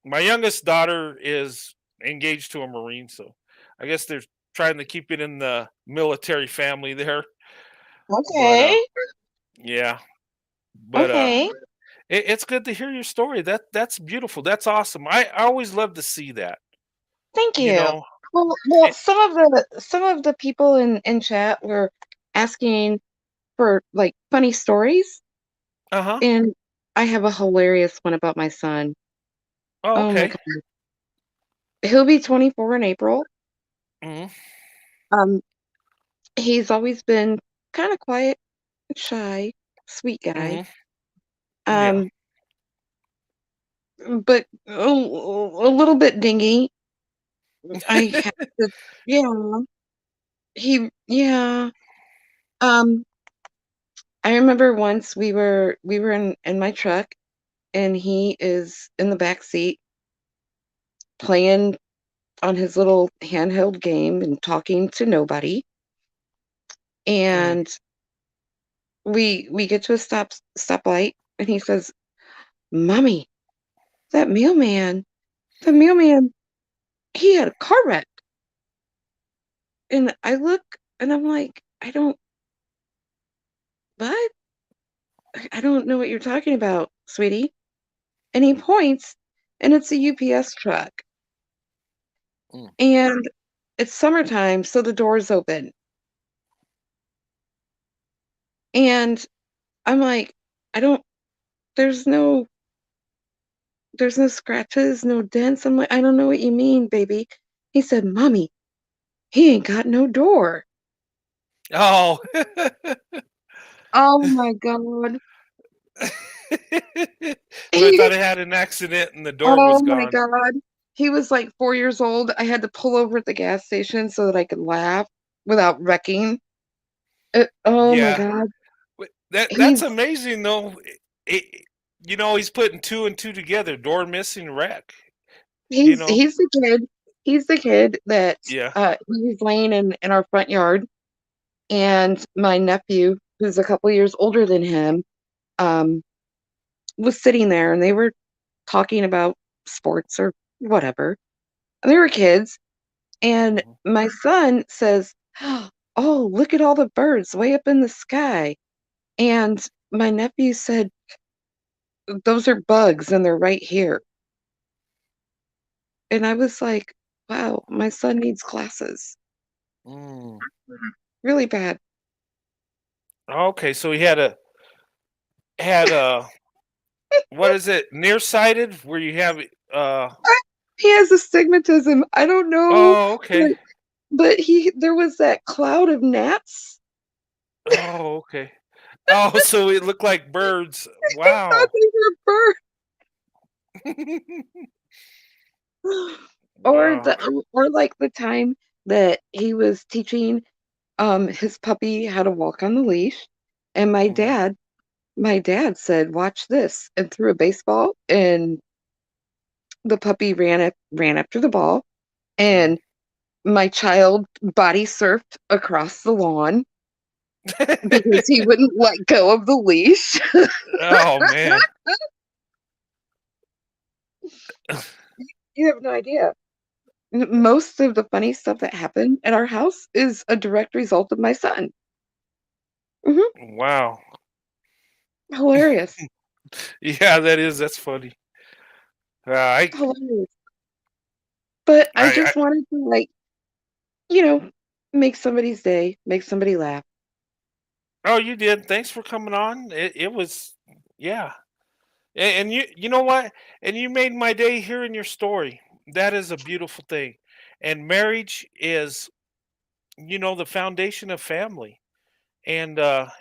my youngest daughter is engaged to a Marine, so I guess they're trying to keep it in the military family there. But Okay. yeah, but Okay. it's good to hear your story. That's beautiful. That's awesome. I always love to see that. Thank You you. know. Well, some of the people in chat were asking for like funny stories, Uh huh. and I have a hilarious one about my son. Oh, Oh my okay. God. He'll be 24 in April. Hmm. Um, he's always been kind of quiet, shy, sweet guy. Hmm. Yeah. Um, but a little bit dingy. I have to, yeah, yeah. Um, I remember once we were in my truck, and he is in the back seat playing on his little handheld game and talking to nobody. Mm. And we get to a stoplight, and he says, "Mommy, that mailman, the mailman, he had a car wreck." And I look, and I'm like, what? I don't know what you're talking about, sweetie. And he points, and it's a UPS truck. Mm. And it's summertime, so the door's open. And I'm like, I don't, there's no, there's no scratches, no dents. I'm like, I don't know what you mean, baby. He said, Mommy, he ain't got no door. Oh. Oh my God. So I thought it had an accident and the door Oh was my gone. God. He was like 4 years old. I had to pull over at the gas station so that I could laugh without wrecking. Oh my Yeah. God. That's He's amazing though. He's putting two and two together. Door missing, wreck. You he's know. he's the kid. He's the kid that Yeah. he was laying in our front yard, and my nephew, who's a couple years older than him, um, was sitting there, and they were talking about sports or whatever. They were kids, and Mhm. my son says, "Oh, look at all the birds way up in the sky." And my nephew said, "Those are bugs, and they're right here." And I was like, "Wow, my son needs glasses Mm. really bad." Okay, so he had a what is it? Nearsighted, where you have He has astigmatism. I don't know, oh, but, okay. there was that cloud of gnats. Oh, okay. Oh, so it looked like birds. I thought Wow. they were birds. Or Wow. or like the time that he was teaching his puppy how to walk on the leash, and my Mhm. dad my dad said, "Watch this," and threw a baseball, and the puppy ran after the ball, Mhm. and my child body surfed across the lawn because he wouldn't let go of the leash. Oh man. You have no idea. Most of the funny stuff that happened at our house is a direct result of my son. Mhm, Wow. hilarious, Yeah, that's funny. I hilarious. But I I just wanted to, like, you know, make somebody's day, make somebody laugh. oh, you did. Thanks for coming on. It was yeah. And you know what? And you made my day hearing your story. That is a beautiful thing. And marriage is, the foundation of family. And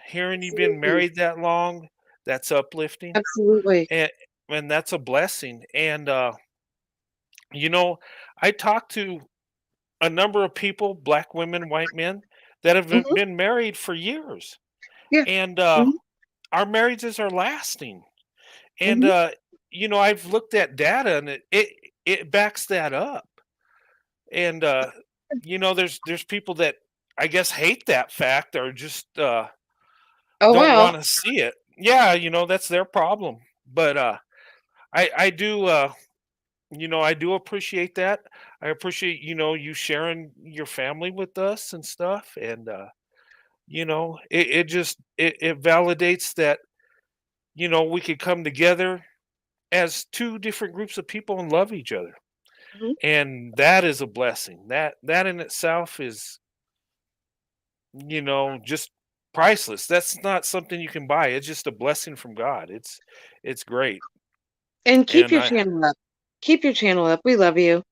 hearing you've been Absolutely, married that long, that's uplifting. absolutely. And that's a blessing. And you know, I talked to a number of people, black women, white men, that have Mhm, been married for years. yeah, And mhm, our marriages are lasting. And mhm. I've looked at data and it backs that up. And there's people that I guess hate that fact or just Oh, don't wow. want to see it. Yeah, that's their problem. But I do I do appreciate that. I appreciate you sharing your family with us and stuff. And it validates that we could come together as two different groups of people and love each other. Mhm. And that is a blessing. That in itself is, just priceless. That's not something you can buy. It's just a blessing from God. It's great. And keep And your I channel up. Keep your channel up. We love you.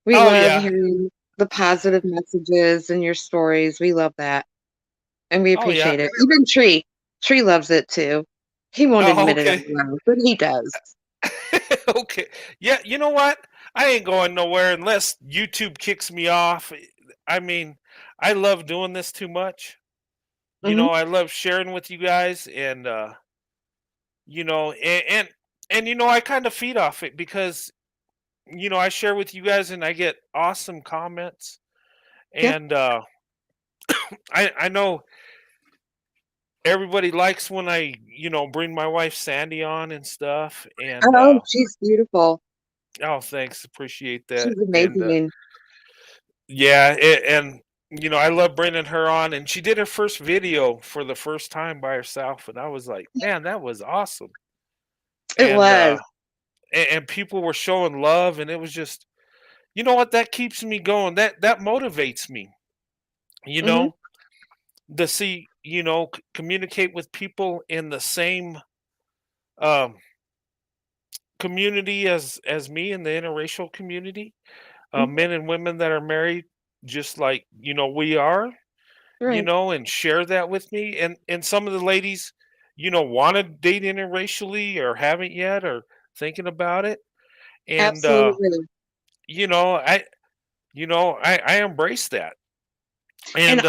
We oh love yeah. hearing the positive messages and your stories. We love that, and we Oh yeah. appreciate it. Even Tree loves it too. He won't Oh admit it out okay. loud, but he does. Okay. Yeah, you know what? I ain't going nowhere unless YouTube kicks me off. I mean, I love doing this too much. Mhm, I love sharing with you guys and and I kind of feed off it because I share with you guys and I get awesome comments yeah. and I know everybody likes when I, bring my wife Sandy on and stuff and Oh, she's beautiful. oh, thanks, appreciate that. She's And amazing. yeah, and I love bringing her on and she did her first video for the first time by herself and I was like, "Man, that was awesome." It And was. and people were showing love and it was just you know what that keeps me going. That motivates me, you Mhm, know, to see, communicate with people in the same um community as me in the interracial community, mhm, men and women that are married just like, we are, right. and share that with me. And some of the ladies, want to date interracially or haven't yet or thinking about it. And Absolutely. you know, I I embrace that. And And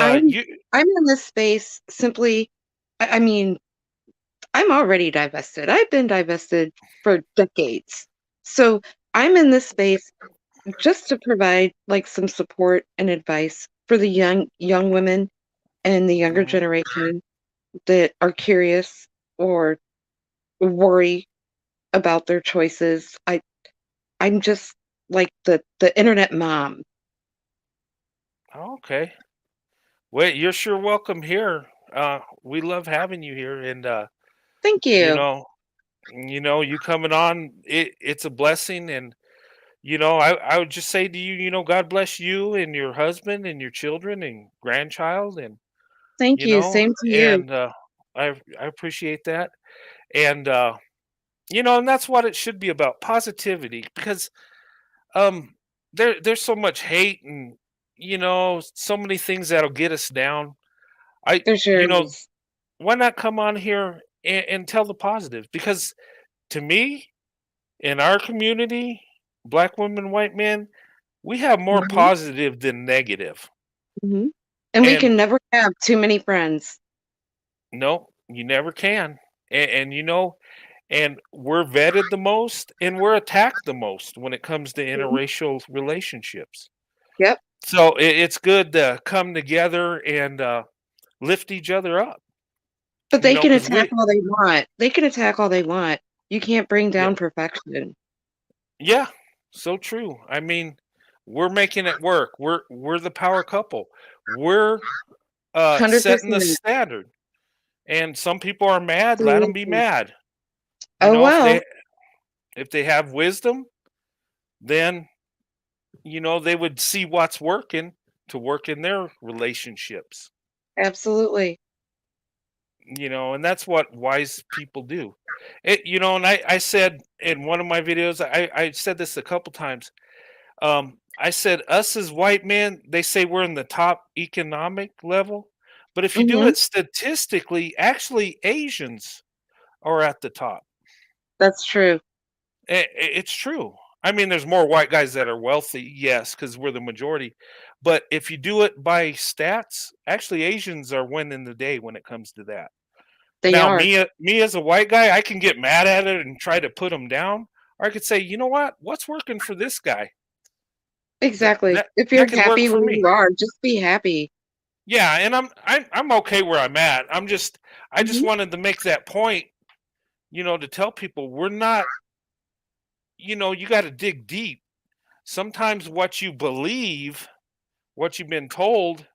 I'm in this space simply I mean, I'm already divested. I've been divested for decades. So, I'm in this space just to provide, like, some support and advice for the young women and the younger Mhm. generation that are curious or worry about their choices. I'm just like the internet mom. Okay. Well, you're sure welcome here. We love having you here and Thank you you. know, you coming on, it's a blessing. And I would just say to you, God bless you and your husband and your children and grandchild and Thank you you. know, Same to you. and I appreciate that. And and that's what it should be about, positivity, because um there's so much hate and so many things that'll get us down. I For sure is. why not come on here and tell the positive? Because to me, in our community, black women, white men, we have more Mhm, positive than negative. mhm. And we And can never have too many friends. no, you never can. and we're vetted the most and we're attacked the most when it comes to Mhm. interracial relationships. Yep. So it's good to come together and lift each other up, But they can because attack all they want. They can attack all they want. You can't bring yeah, down perfection. yeah, so true. I mean, we're making it work. We're the power couple. We're setting the 100%. standard. And some people are mad. Let them be Absolutely. mad. Oh, If well. they have wisdom, then they would see what's working to work in their relationships. Absolutely. And that's what wise people do. And I said in one of my videos, I said this a couple times. I said us as white men, they say we're in the top economic level, but if you do Mhm. it statistically, actually Asians are at the top. That's true. It's true. I mean, there's more white guys that are wealthy, yes, because we're the majority. But if you do it by stats, actually Asians are winning the day when it comes to that. They Now, are. me as a white guy, I can get mad at it and try to put them down, or I could say, you know what? What's working for this guy? That Exactly. that If that you're could work happy for where me. you are, just be happy. Yeah, and I'm okay where I'm at. I just Mhm. wanted to make that point, to tell people we're not. You got to dig deep. Sometimes what you believe, what you've been told,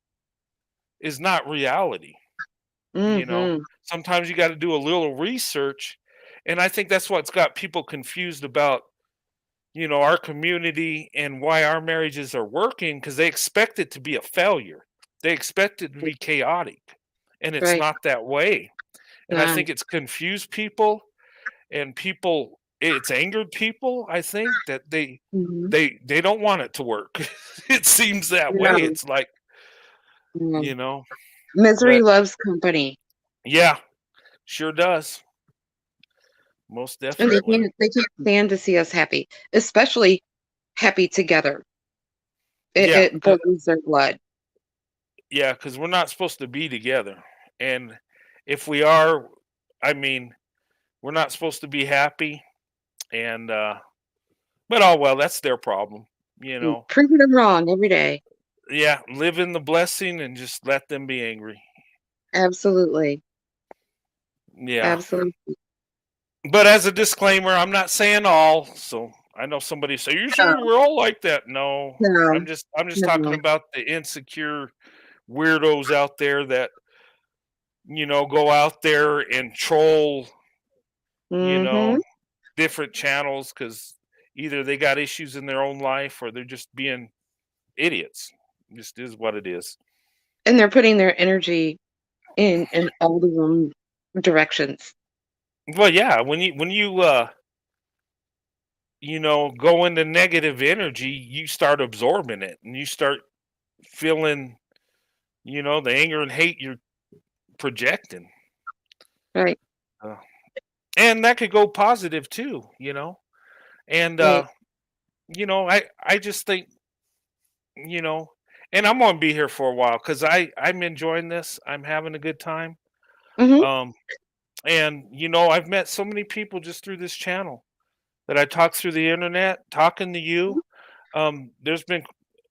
is not reality. Mhm. Sometimes you got to do a little research, and I think that's what's got people confused about our community and why our marriages are working because they expect it to be a failure. They expect it to be chaotic, and it's Right. not that way. And I No. think it's confused people, and it's angered people. I think that they Mhm. they they don't want it to work. It seems that way. No. It's like, No. you know, Misery but loves company, yeah, sure does. Most and they definitely. can't stand to see us happy, especially happy together. It Yeah, it boils their blood. yeah, because we're not supposed to be together. And if we are, I mean, we're not supposed to be happy. And but oh well, that's their problem. You Mm, know. proving them wrong every day. Yeah, live in the blessing and just let them be angry. Absolutely. Yeah. Absolutely. But as a disclaimer, I'm not saying all. So I know somebody say, "You No, sure we're all like that?" No, no, I'm just talking no. about the insecure weirdos out there that go out there and troll, you Mhm. know, different channels because either they got issues in their own life or they're just being idiots. Just is what it is. And they're putting their energy in all the wrong directions. Well, yeah, when go into negative energy, you start absorbing it and you start feeling, the anger and hate you're projecting. Right, Uh, and that could go positive too. And right. I just think, you know, and I'm gonna be here for a while because I'm enjoying this. I'm having a good time. Mhm. Um, and I've met so many people just through this channel that I talk through the internet, talking to Mhm. you. There's been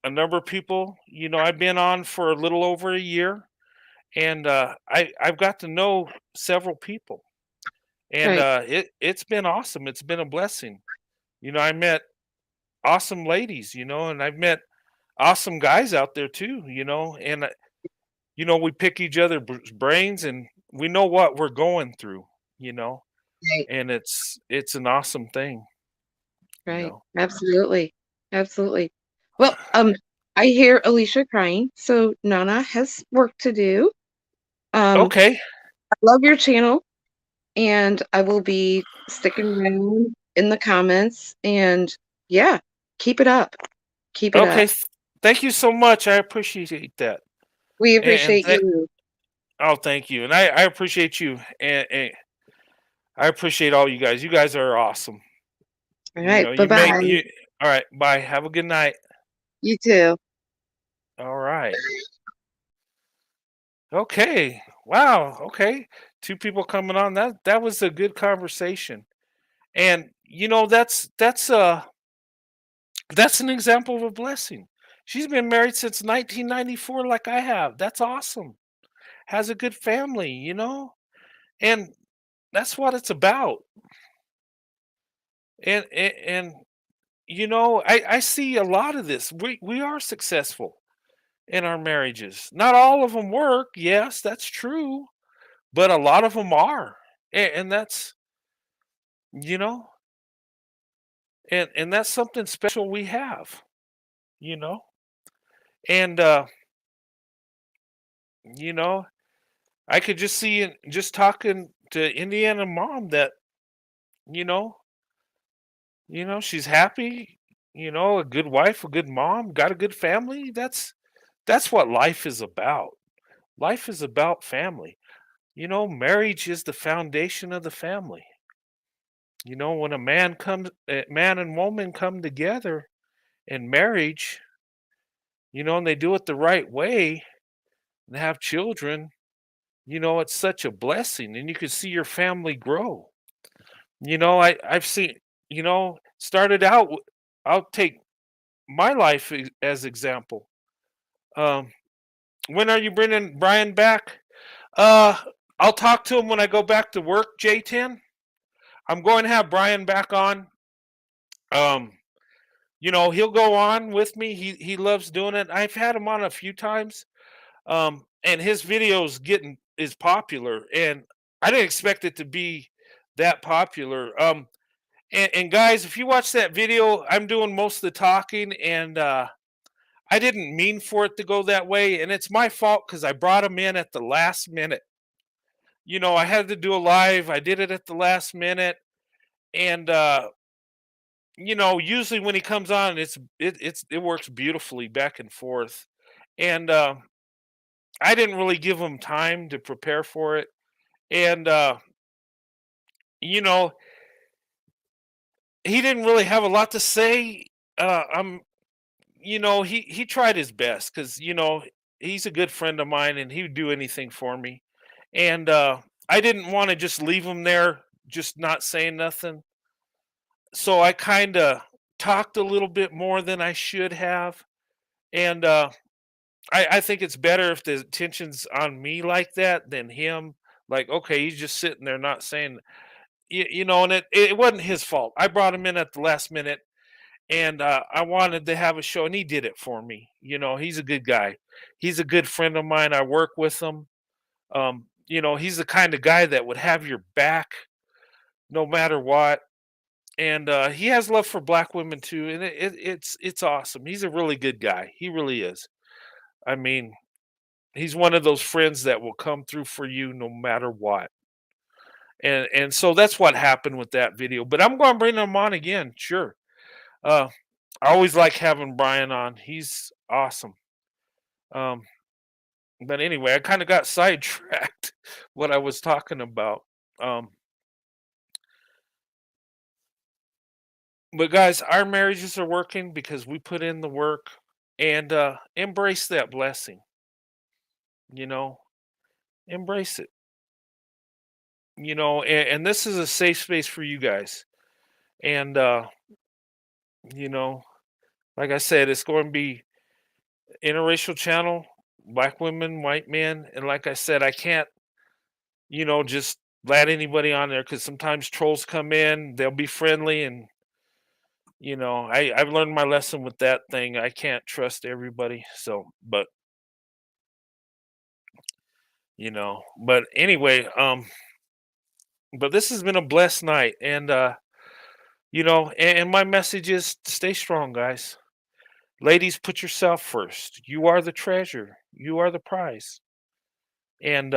a number of people, I've been on for a little over a year, and I've got to know several people, and Right, it's been awesome. It's been a blessing. I met awesome ladies, and I've met awesome guys out there too, and we pick each other brains, and we know what we're going through, you know, right, and it's an awesome thing, you right. know. Absolutely. Absolutely. Well, I hear Alicia crying, so Nana has work to do. I Okay, love your channel, and I will be sticking around in the comments, and yeah, keep it up. Keep it okay. up. Thank you so much. I appreciate that, We and appreciate you. oh, thank you, and I appreciate you, and I appreciate all you guys. You guys are awesome. All right, You make bye-bye. you. All right, bye. Have a good night. You too. All right. Okay. Wow, okay. Two people coming on. That was a good conversation. And that's an example of a blessing. She's been married since 1994 like I have. That's awesome. Has a good family. And that's what it's about. And I see a lot of this. We are successful in our marriages. Not all of them work. Yes, that's true, but a lot of them are. And that's, you know, and that's something special we have, you know. And you know, I could just see it just talking to Indiana mom that, you know, she's happy, a good wife, a good mom, got a good family. That's what life is about. Life is about family. Marriage is the foundation of the family. When a man and woman come together in marriage, and they do it the right way and have children, it's such a blessing and you can see your family grow. I've seen, started out, I'll take my life as example. Um, when are you bringing Brian back? Uh, I'll talk to him when I go back to work, J10. I'm going to have Brian back on. Um, he'll go on with me. He loves doing it. I've had him on a few times. And his videos getting is popular, and I didn't expect it to be that popular. And guys, if you watch that video, I'm doing most of the talking, and I didn't mean for it to go that way, and it's my fault because I brought him in at the last minute. I had to do a live. I did it at the last minute, and usually when he comes on, it works beautifully back and forth, and I didn't really give him time to prepare for it, and you know, he didn't really have a lot to say. I'm he tried his best because he's a good friend of mine and he would do anything for me, and I didn't want to just leave him there just not saying nothing, so I kind of talked a little bit more than I should have, and I think it's better if the attention's on me like that than him. Like, okay, he's just sitting there not saying, and it wasn't his fault. I brought him in at the last minute, and I wanted to have a show, and he did it for me. He's a good guy. He's a good friend of mine. I work with him. He's the kind of guy that would have your back no matter what. And he has love for black women too, and it's awesome. He's a really good guy. He really is. I mean, he's one of those friends that will come through for you no matter what. And so that's what happened with that video. But I'm going to bring him on again, sure. Uh, I always like having Brian on. He's awesome. Um, but anyway, I kind of got sidetracked what I was talking about. Um, but guys, our marriages are working because we put in the work and embrace that blessing. You know, embrace it. And this is a safe space for you guys. And you know, like I said, it's going to be interracial channel, black women, white men, and like I said, I can't, just let anybody on there because sometimes trolls come in, they'll be friendly, and I've learned my lesson with that thing. I can't trust everybody. So, but anyway, but this has been a blessed night, and and my message is stay strong, guys. Ladies, put yourself first. You are the treasure. You are the prize. And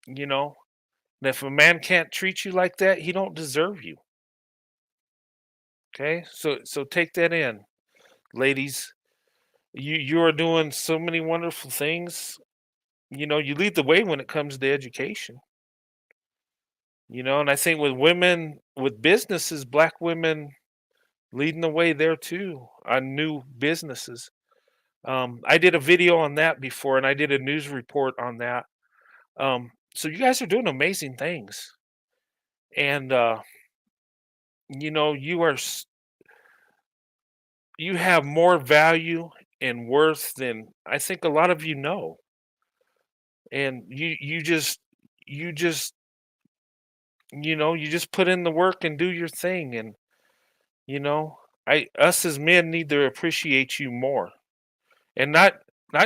you know, and if a man can't treat you like that, he don't deserve you. Okay? So take that in. Ladies, you are doing so many wonderful things. You lead the way when it comes to education. And I think with women with businesses, black women leading the way there too on new businesses. I did a video on that before and I did a news report on that. So you guys are doing amazing things, and you have more value and worth than I think a lot of you know, and you just you just put in the work and do your thing, and you know I us as men need to appreciate you more, and not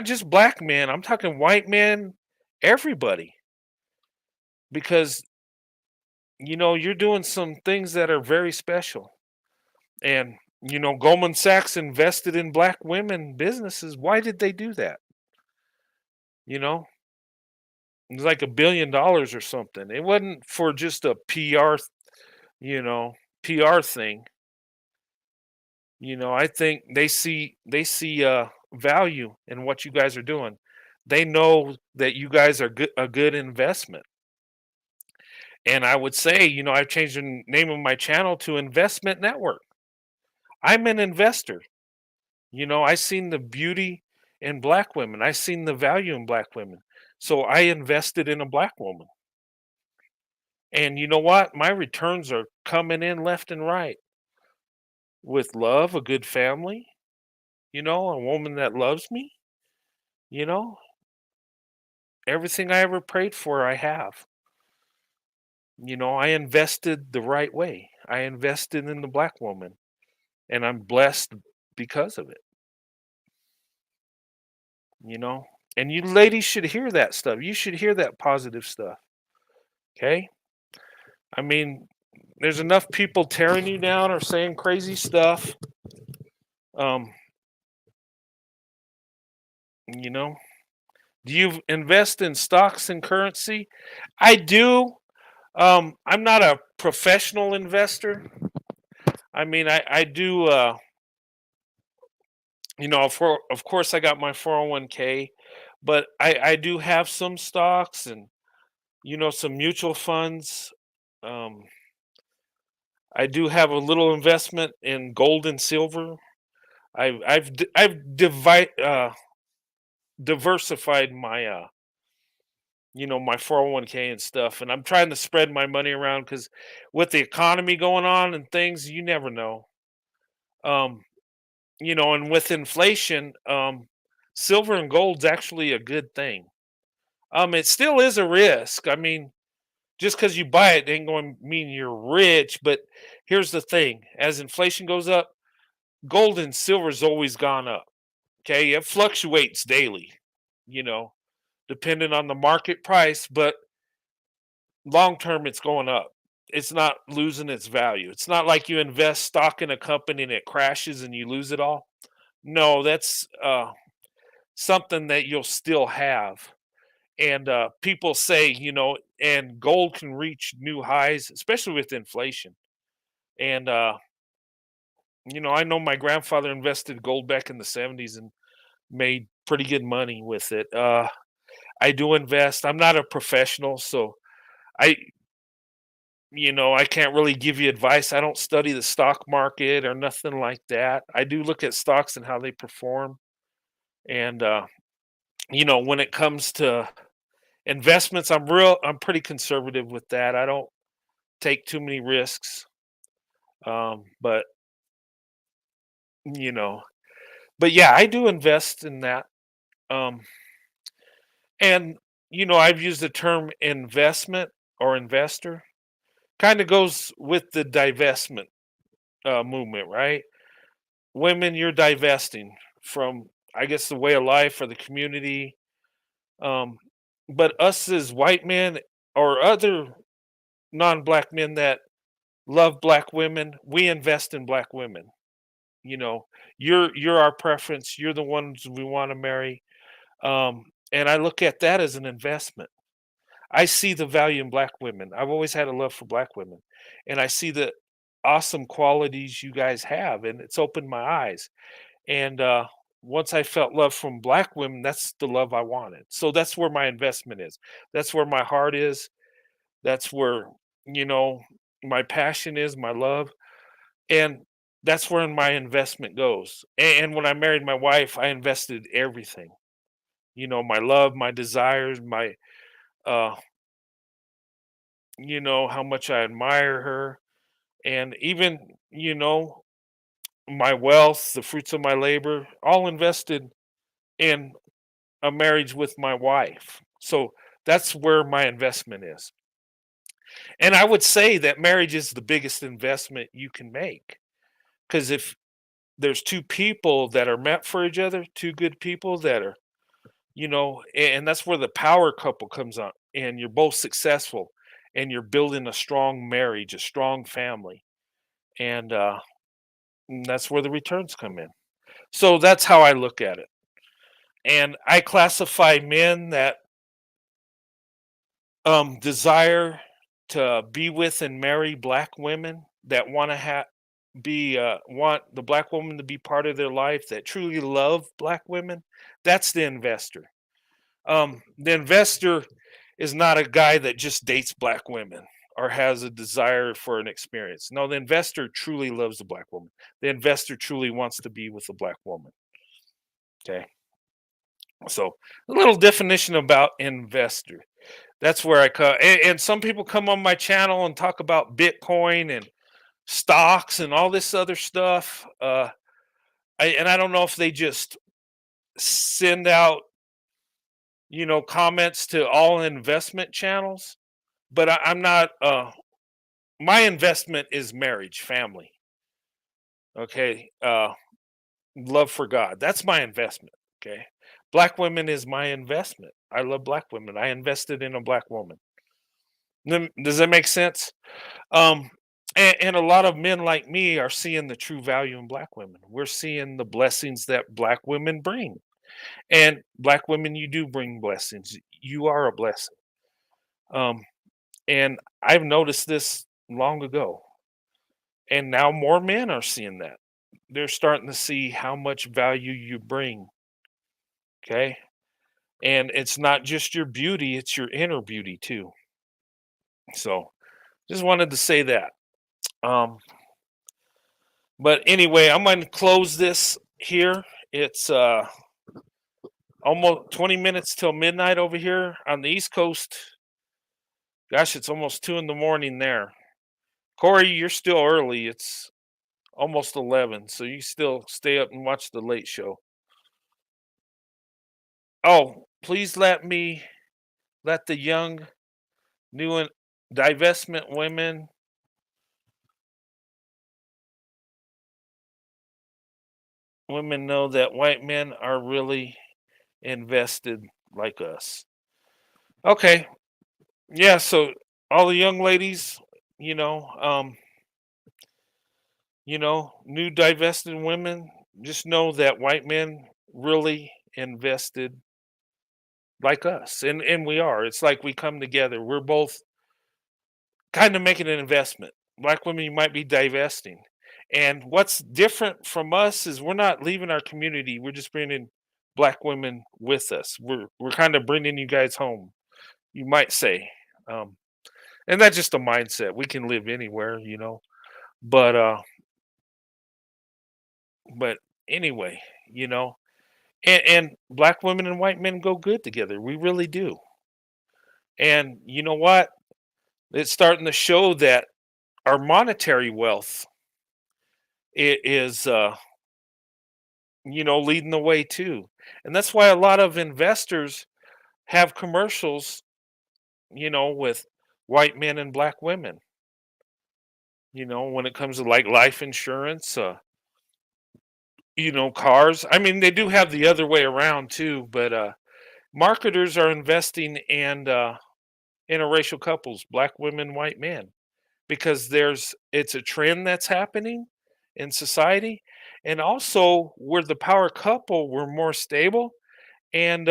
just black men. I'm talking white men, everybody, because you're doing some things that are very special. And Goldman Sachs invested in black women businesses. Why did they do that? You know, it's like $1 billion or something. It wasn't for just a you know, PR thing. I think they see value in what you guys are doing. They know that you guys are a good investment. And I would say, I've changed the name of my channel to Investment Network. I'm an investor. I seen the beauty in black women. I seen the value in black women. So I invested in a black woman. And you know what? My returns are coming in left and right with love, a good family, a woman that loves me, you know, everything I ever prayed for, I have. I invested the right way. I invested in the black woman, and I'm blessed because of it, you know. And you ladies should hear that stuff. You should hear that positive stuff. Okay? I mean, there's enough people tearing you down or saying crazy stuff. Um, you know, do you invest in stocks and currency? I do. I'm not a professional investor. I mean, I do. Of course, I got my 401k, but I do have some stocks and some mutual funds. Um, I do have a little investment in gold and silver. I've diversified my my 401k and stuff, and I'm trying to spread my money around because with the economy going on and things, you never know. Um, and with inflation, silver and gold's actually a good thing. It still is a risk. I mean, just because you buy it ain't going to mean you're rich. But here's the thing: as inflation goes up, gold and silver's always gone up. Okay, it fluctuates daily. You know, depending on the market price, but long term it's going up. It's not losing its value. It's not like you invest stock in a company and it crashes and you lose it all. No, that's something that you'll still have. And people say, and gold can reach new highs, especially with inflation. And I know my grandfather invested gold back in the 70s and made pretty good money with it. I do invest. I'm not a professional, so I I can't really give you advice. I don't study the stock market or nothing like that. I do look at stocks and how they perform. And when it comes to investments, I'm pretty conservative with that. I don't take too many risks. But you know, but yeah, I do invest in that. Um, and I've used the term investment or investor. Kind of goes with the divestment movement, right? Women, you're divesting from, I guess, the way of life or the community. Um, but us as white men or other non-black men that love black women, we invest in black women. You know, you're our preference. You're the ones we want to marry. And I look at that as an investment. I see the value in black women. I've always had a love for black women, and I see the awesome qualities you guys have, and it's opened my eyes. And once I felt love from black women, that's the love I wanted. So that's where my investment is. That's where my heart is. That's where you know my passion is, my love, and that's where my investment goes. And when I married my wife, I invested everything. My love, my desires, uh, how much I admire her, and even, my wealth, the fruits of my labor, all invested in a marriage with my wife. So that's where my investment is. And I would say that marriage is the biggest investment you can make. Because if there's two people that are meant for each other, two good people that are, and that's where the power couple comes on, and you're both successful and you're building a strong marriage, a strong family. And that's where the returns come in. So that's how I look at it. And I classify men that desire to be with and marry black women, that want to want the black woman to be part of their life, that truly love black women. That's the investor. The investor is not a guy that just dates black women or has a desire for an experience. No, the investor truly loves the black woman. The investor truly wants to be with a black woman. Okay. So a little definition about investor. That's where I come. And some people come on my channel and talk about Bitcoin and stocks and all this other stuff. And I don't know if they just send out, comments to all investment channels, but I'm not. My investment is marriage, family. Okay, love for God. That's my investment. Okay, black women is my investment. I love black women. I invested in a black woman. Does that make sense? Um, and a lot of men like me are seeing the true value in black women. We're seeing the blessings that black women bring. And black women, you do bring blessings. You are a blessing. Um, and I've noticed this long ago. And now more men are seeing that. They're starting to see how much value you bring. Okay. And it's not just your beauty, it's your inner beauty too. So just wanted to say that. Um, but anyway, I'm going to close this here. It's almost 20 minutes till midnight over here on the East Coast. Gosh, it's almost 2 in the morning there. Corey, you're still early. It's almost 11, so you still stay up and watch the late show. Oh, please let the young, new and divestment women know that white men are really invested like us. Okay. Yeah, so all the young ladies, you know, um, new divested women, just know that white men really invested like us. And we are. It's like we come together. We're both kind of making an investment. Black women, you might be divesting. And what's different from us is we're not leaving our community. We're just bringing black women with us. We're kind of bringing you guys home, you might say. Um, and that's just a mindset. We can live anywhere. But but anyway, you know, and black women and white men go good together. We really do. And you know what? It's starting to show that our monetary wealth is leading the way too. And that's why a lot of investors have commercials, with white men and black women, when it comes to like life insurance, cars. I mean, they do have the other way around too, but marketers are investing in interracial couples, black women, white men, because it's a trend that's happening in society. And also where the power couple were more stable, and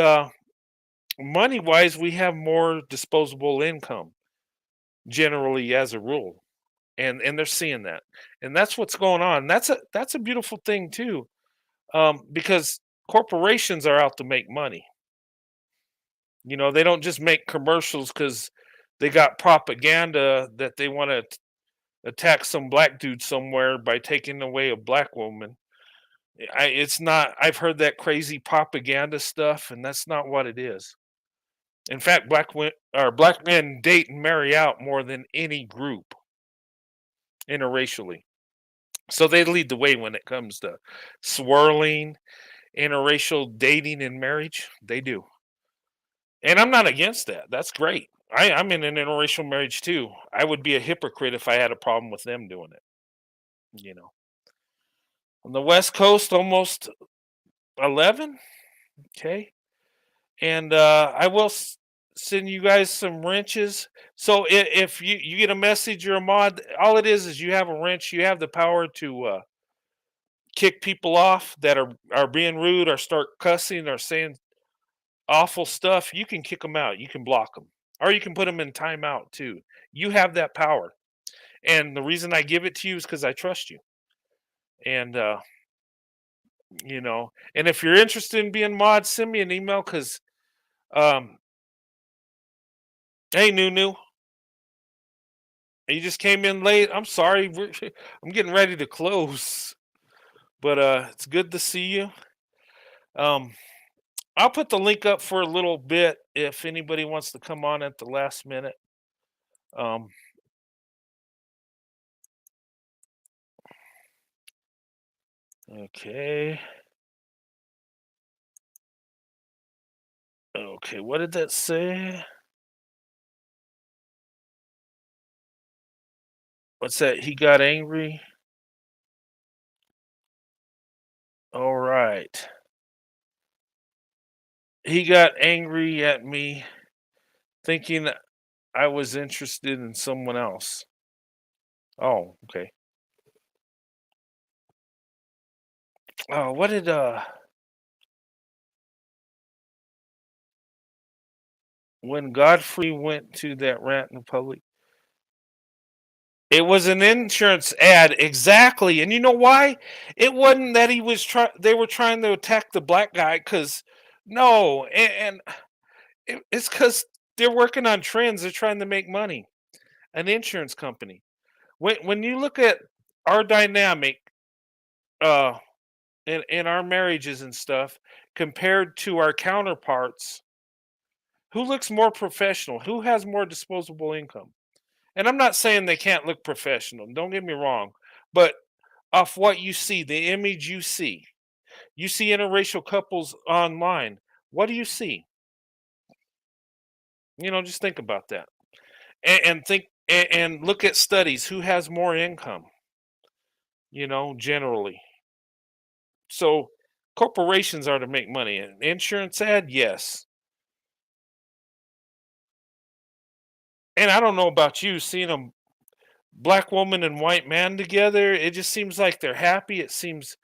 money wise we have more disposable income generally as a rule. And they're seeing that, and that's what's going on. That's a beautiful thing too, because corporations are out to make money. They don't just make commercials because they got propaganda that they want to attack some black dude somewhere by taking away a black woman. It's not. I've heard that crazy propaganda stuff, and that's not what it is. In fact, black men date and marry out more than any group interracially. So they lead the way when it comes to swirling, interracial dating and marriage. They do. And I'm not against that. That's great. I'm in an interracial marriage too. I would be a hypocrite if I had a problem with them doing it. You know, on the West Coast, almost 11. Okay. And I will send you guys some wrenches. So if you get a message or a mod, all it is you have a wrench. You have the power to kick people off that are being rude or start cussing or saying awful stuff. You can kick them out. You can block them, or you can put them in timeout too. You have that power, and the reason I give it to you is because I trust you. And and if you're interested in being mod, send me an email because um, hey, Nunu, you just came in late. I'm sorry. I'm getting ready to close, but it's good to see you. Um, I'll put the link up for a little bit if anybody wants to come on at the last minute. Um, okay. Okay, what did that say? What's that? He got angry. All right. He got angry at me thinking that I was interested in someone else. Oh, okay. Oh, what did when Godfrey went to that rant in public? It was an insurance ad, exactly. And you know why? It wasn't that he was trying. They were trying to attack the black guy because no, and it's because they're working on trends. They're trying to make money. An insurance company. When you look at our dynamic, uh, in our marriages and stuff, compared to our counterparts, who looks more professional? Who has more disposable income? And I'm not saying they can't look professional. Don't get me wrong, but off what you see, the image you see interracial couples online. What do you see? Just think about that, and think and look at studies. Who has more income? Generally. So corporations are to make money. An insurance ad, yes. And I don't know about you, seeing a black woman and white man together, it just seems like they're happy. It seems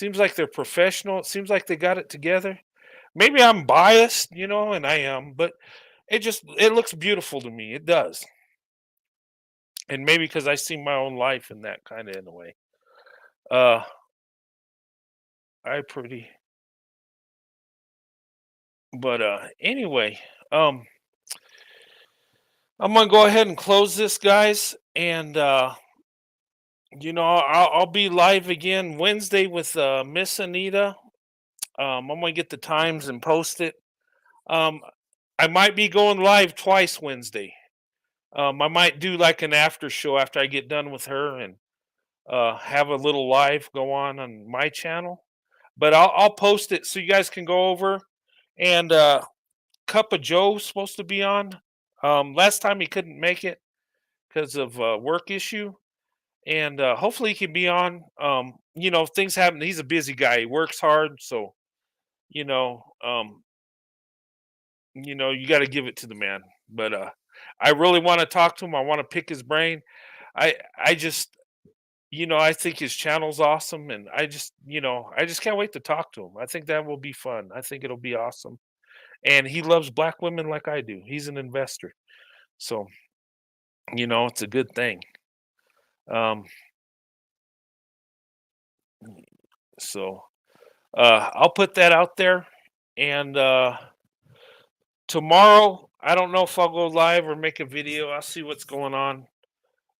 like they're professional. It seems like they got it together. Maybe I'm biased, and I am, but it looks beautiful to me. It does. And maybe because I see my own life in that kind of in a way. Uh I pretty but anyway, um I'm gonna go ahead and close this, guys, and I'll be live again Wednesday with Miss Anita. I'm gonna get the times and post it. Um, I might be going live twice Wednesday. I might do like an after show after I get done with her and have a little live go on my channel. But I'll post it so you guys can go over. And Cup of Joe's supposed to be on. Last time he couldn't make it because of work issue, and hopefully he can be on. Things happen. He's a busy guy. He works hard, so you know, um, you got to give it to the man. But I really want to talk to him. I want to pick his brain. I just I think his channel's awesome, and I just can't wait to talk to him. I think that will be fun. I think it'll be awesome. And he loves black women like I do. He's an investor, so it's a good thing. Um, so I'll put that out there, and tomorrow I don't know if I'll go live or make a video. I'll see what's going on.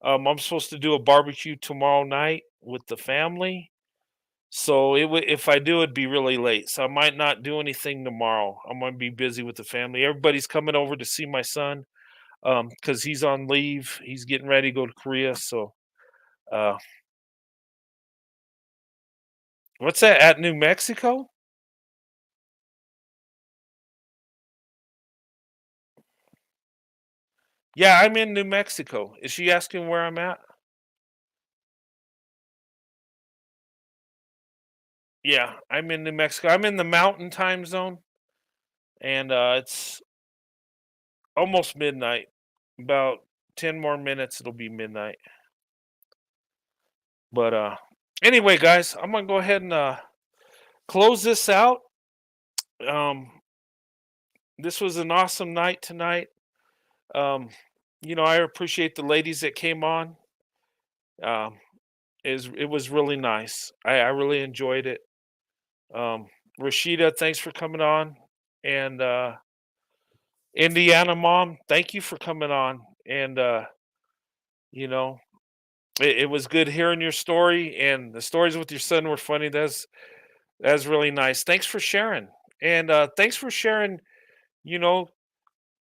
I'm supposed to do a barbecue tomorrow night with the family. So if I do, it'd be really late. So I might not do anything tomorrow. I'm gonna be busy with the family. Everybody's coming over to see my son because he's on leave. He's getting ready to go to Korea. So uh, what's that at New Mexico? Yeah, I'm in New Mexico. Is she asking where I'm at? Yeah, I'm in New Mexico. I'm in the mountain time zone, and it's almost midnight. About 10 more minutes, it'll be midnight. But anyway, guys, I'm gonna go ahead and close this out. Um, this was an awesome night tonight. Um, I appreciate the ladies that came on. Um, it was really nice. I really enjoyed it. Um, Rashida, thanks for coming on, and Indiana mom, thank you for coming on. And you know, it was good hearing your story, and the stories with your son were funny. That's really nice. Thanks for sharing, and thanks for sharing. You know,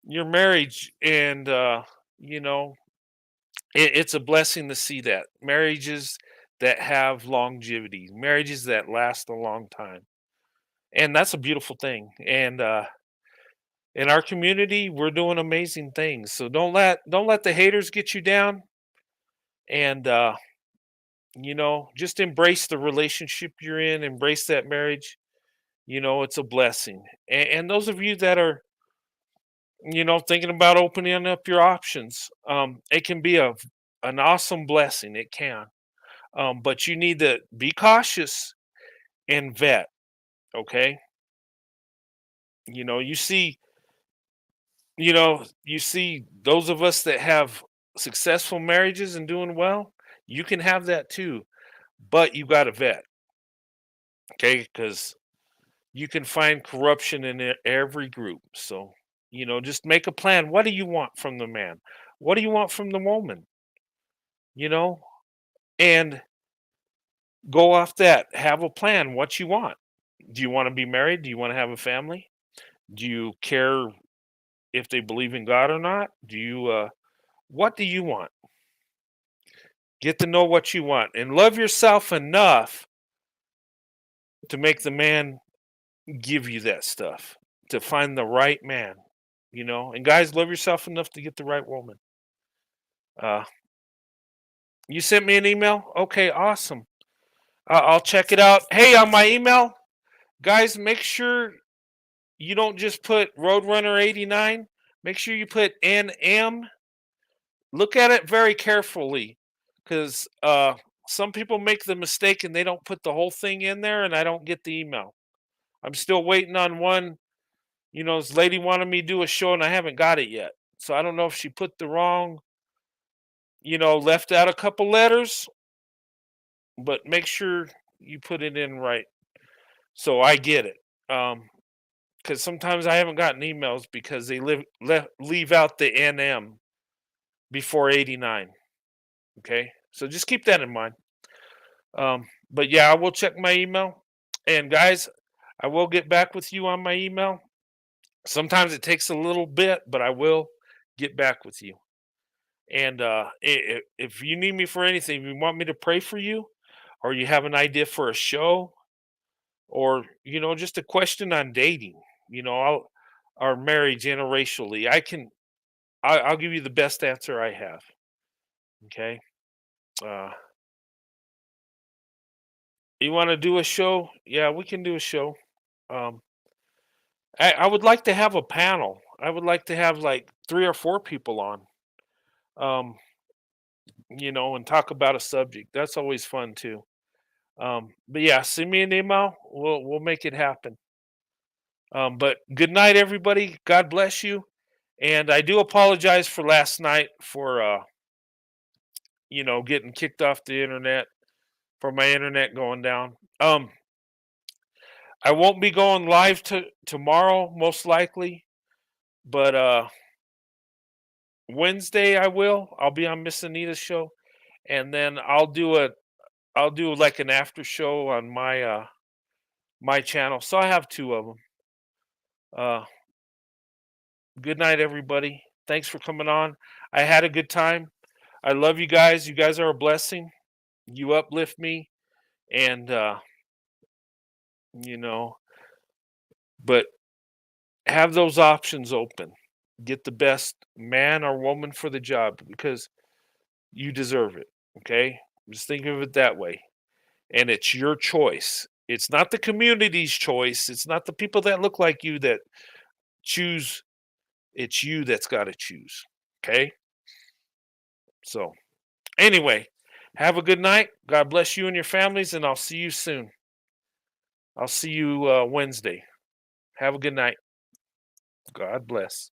your marriage, and you know, it's a blessing to see that marriages that have longevity, marriages that last a long time, and that's a beautiful thing. And in our community, we're doing amazing things. So don't let the haters get you down, and just embrace the relationship you're in, embrace that marriage. It's a blessing. And those of you that are thinking about opening up your options, it can be an awesome blessing. It can. But you need to be cautious and vet. Okay. You see, you see those of us that have successful marriages and doing well. You can have that too, but you got to vet. Okay, because you can find corruption in every group. So just make a plan. What do you want from the man? What do you want from the woman? You know, and go off that. Have a plan. What you want. Do you want to be married? Do you want to have a family? Do you care if they believe in God or not? What do you want? Get to know what you want and love yourself enough to make the man give you that stuff, to find the right man, and guys, love yourself enough to get the right woman. Uh, you sent me an email? Okay, awesome. I'll check it out. Hey, on my email, guys, make sure you don't just put Roadrunner 89. Make sure you put NM. Look at it very carefully, because some people make the mistake and they don't put the whole thing in there, and I don't get the email. I'm still waiting on one. This lady wanted me to do a show, and I haven't got it yet. So I don't know if she put the wrong, left out a couple letters, but make sure you put it in right so I get it. Because sometimes I haven't gotten emails because they leave out the NM before 89. Okay, so just keep that in mind. But yeah, I will check my email, and guys, I will get back with you on my email. Sometimes it takes a little bit, but I will get back with you. And if you need me for anything, if you want me to pray for you, or you have an idea for a show, or just a question on dating, our marriage interracially, I'll give you the best answer I have. Okay. Uh, you want to do a show? Yeah, we can do a show. Um, I would like to have a panel. I would like to have like 3 or 4 people on. Um, and talk about a subject. That's always fun too. But yeah, send me an email. We'll make it happen. But good night, everybody. God bless you. And I do apologize for last night for getting kicked off the internet, for my internet going down. I won't be going live tomorrow, most likely, but Wednesday I will. I'll be on Miss Anita's show, and then I'll do I'll do like an after show on my channel. So I have two of them. Good night, everybody. Thanks for coming on. I had a good time. I love you guys. You guys are a blessing. You uplift me, and you know, but have those options open. Get the best man or woman for the job because you deserve it. Okay, just think of it that way. And it's your choice. It's not the community's choice. It's not the people that look like you that choose. It's you that's got to choose. Okay. So, anyway, have a good night. God bless you and your families, and I'll see you soon. I'll see you Wednesday. Have a good night. God bless.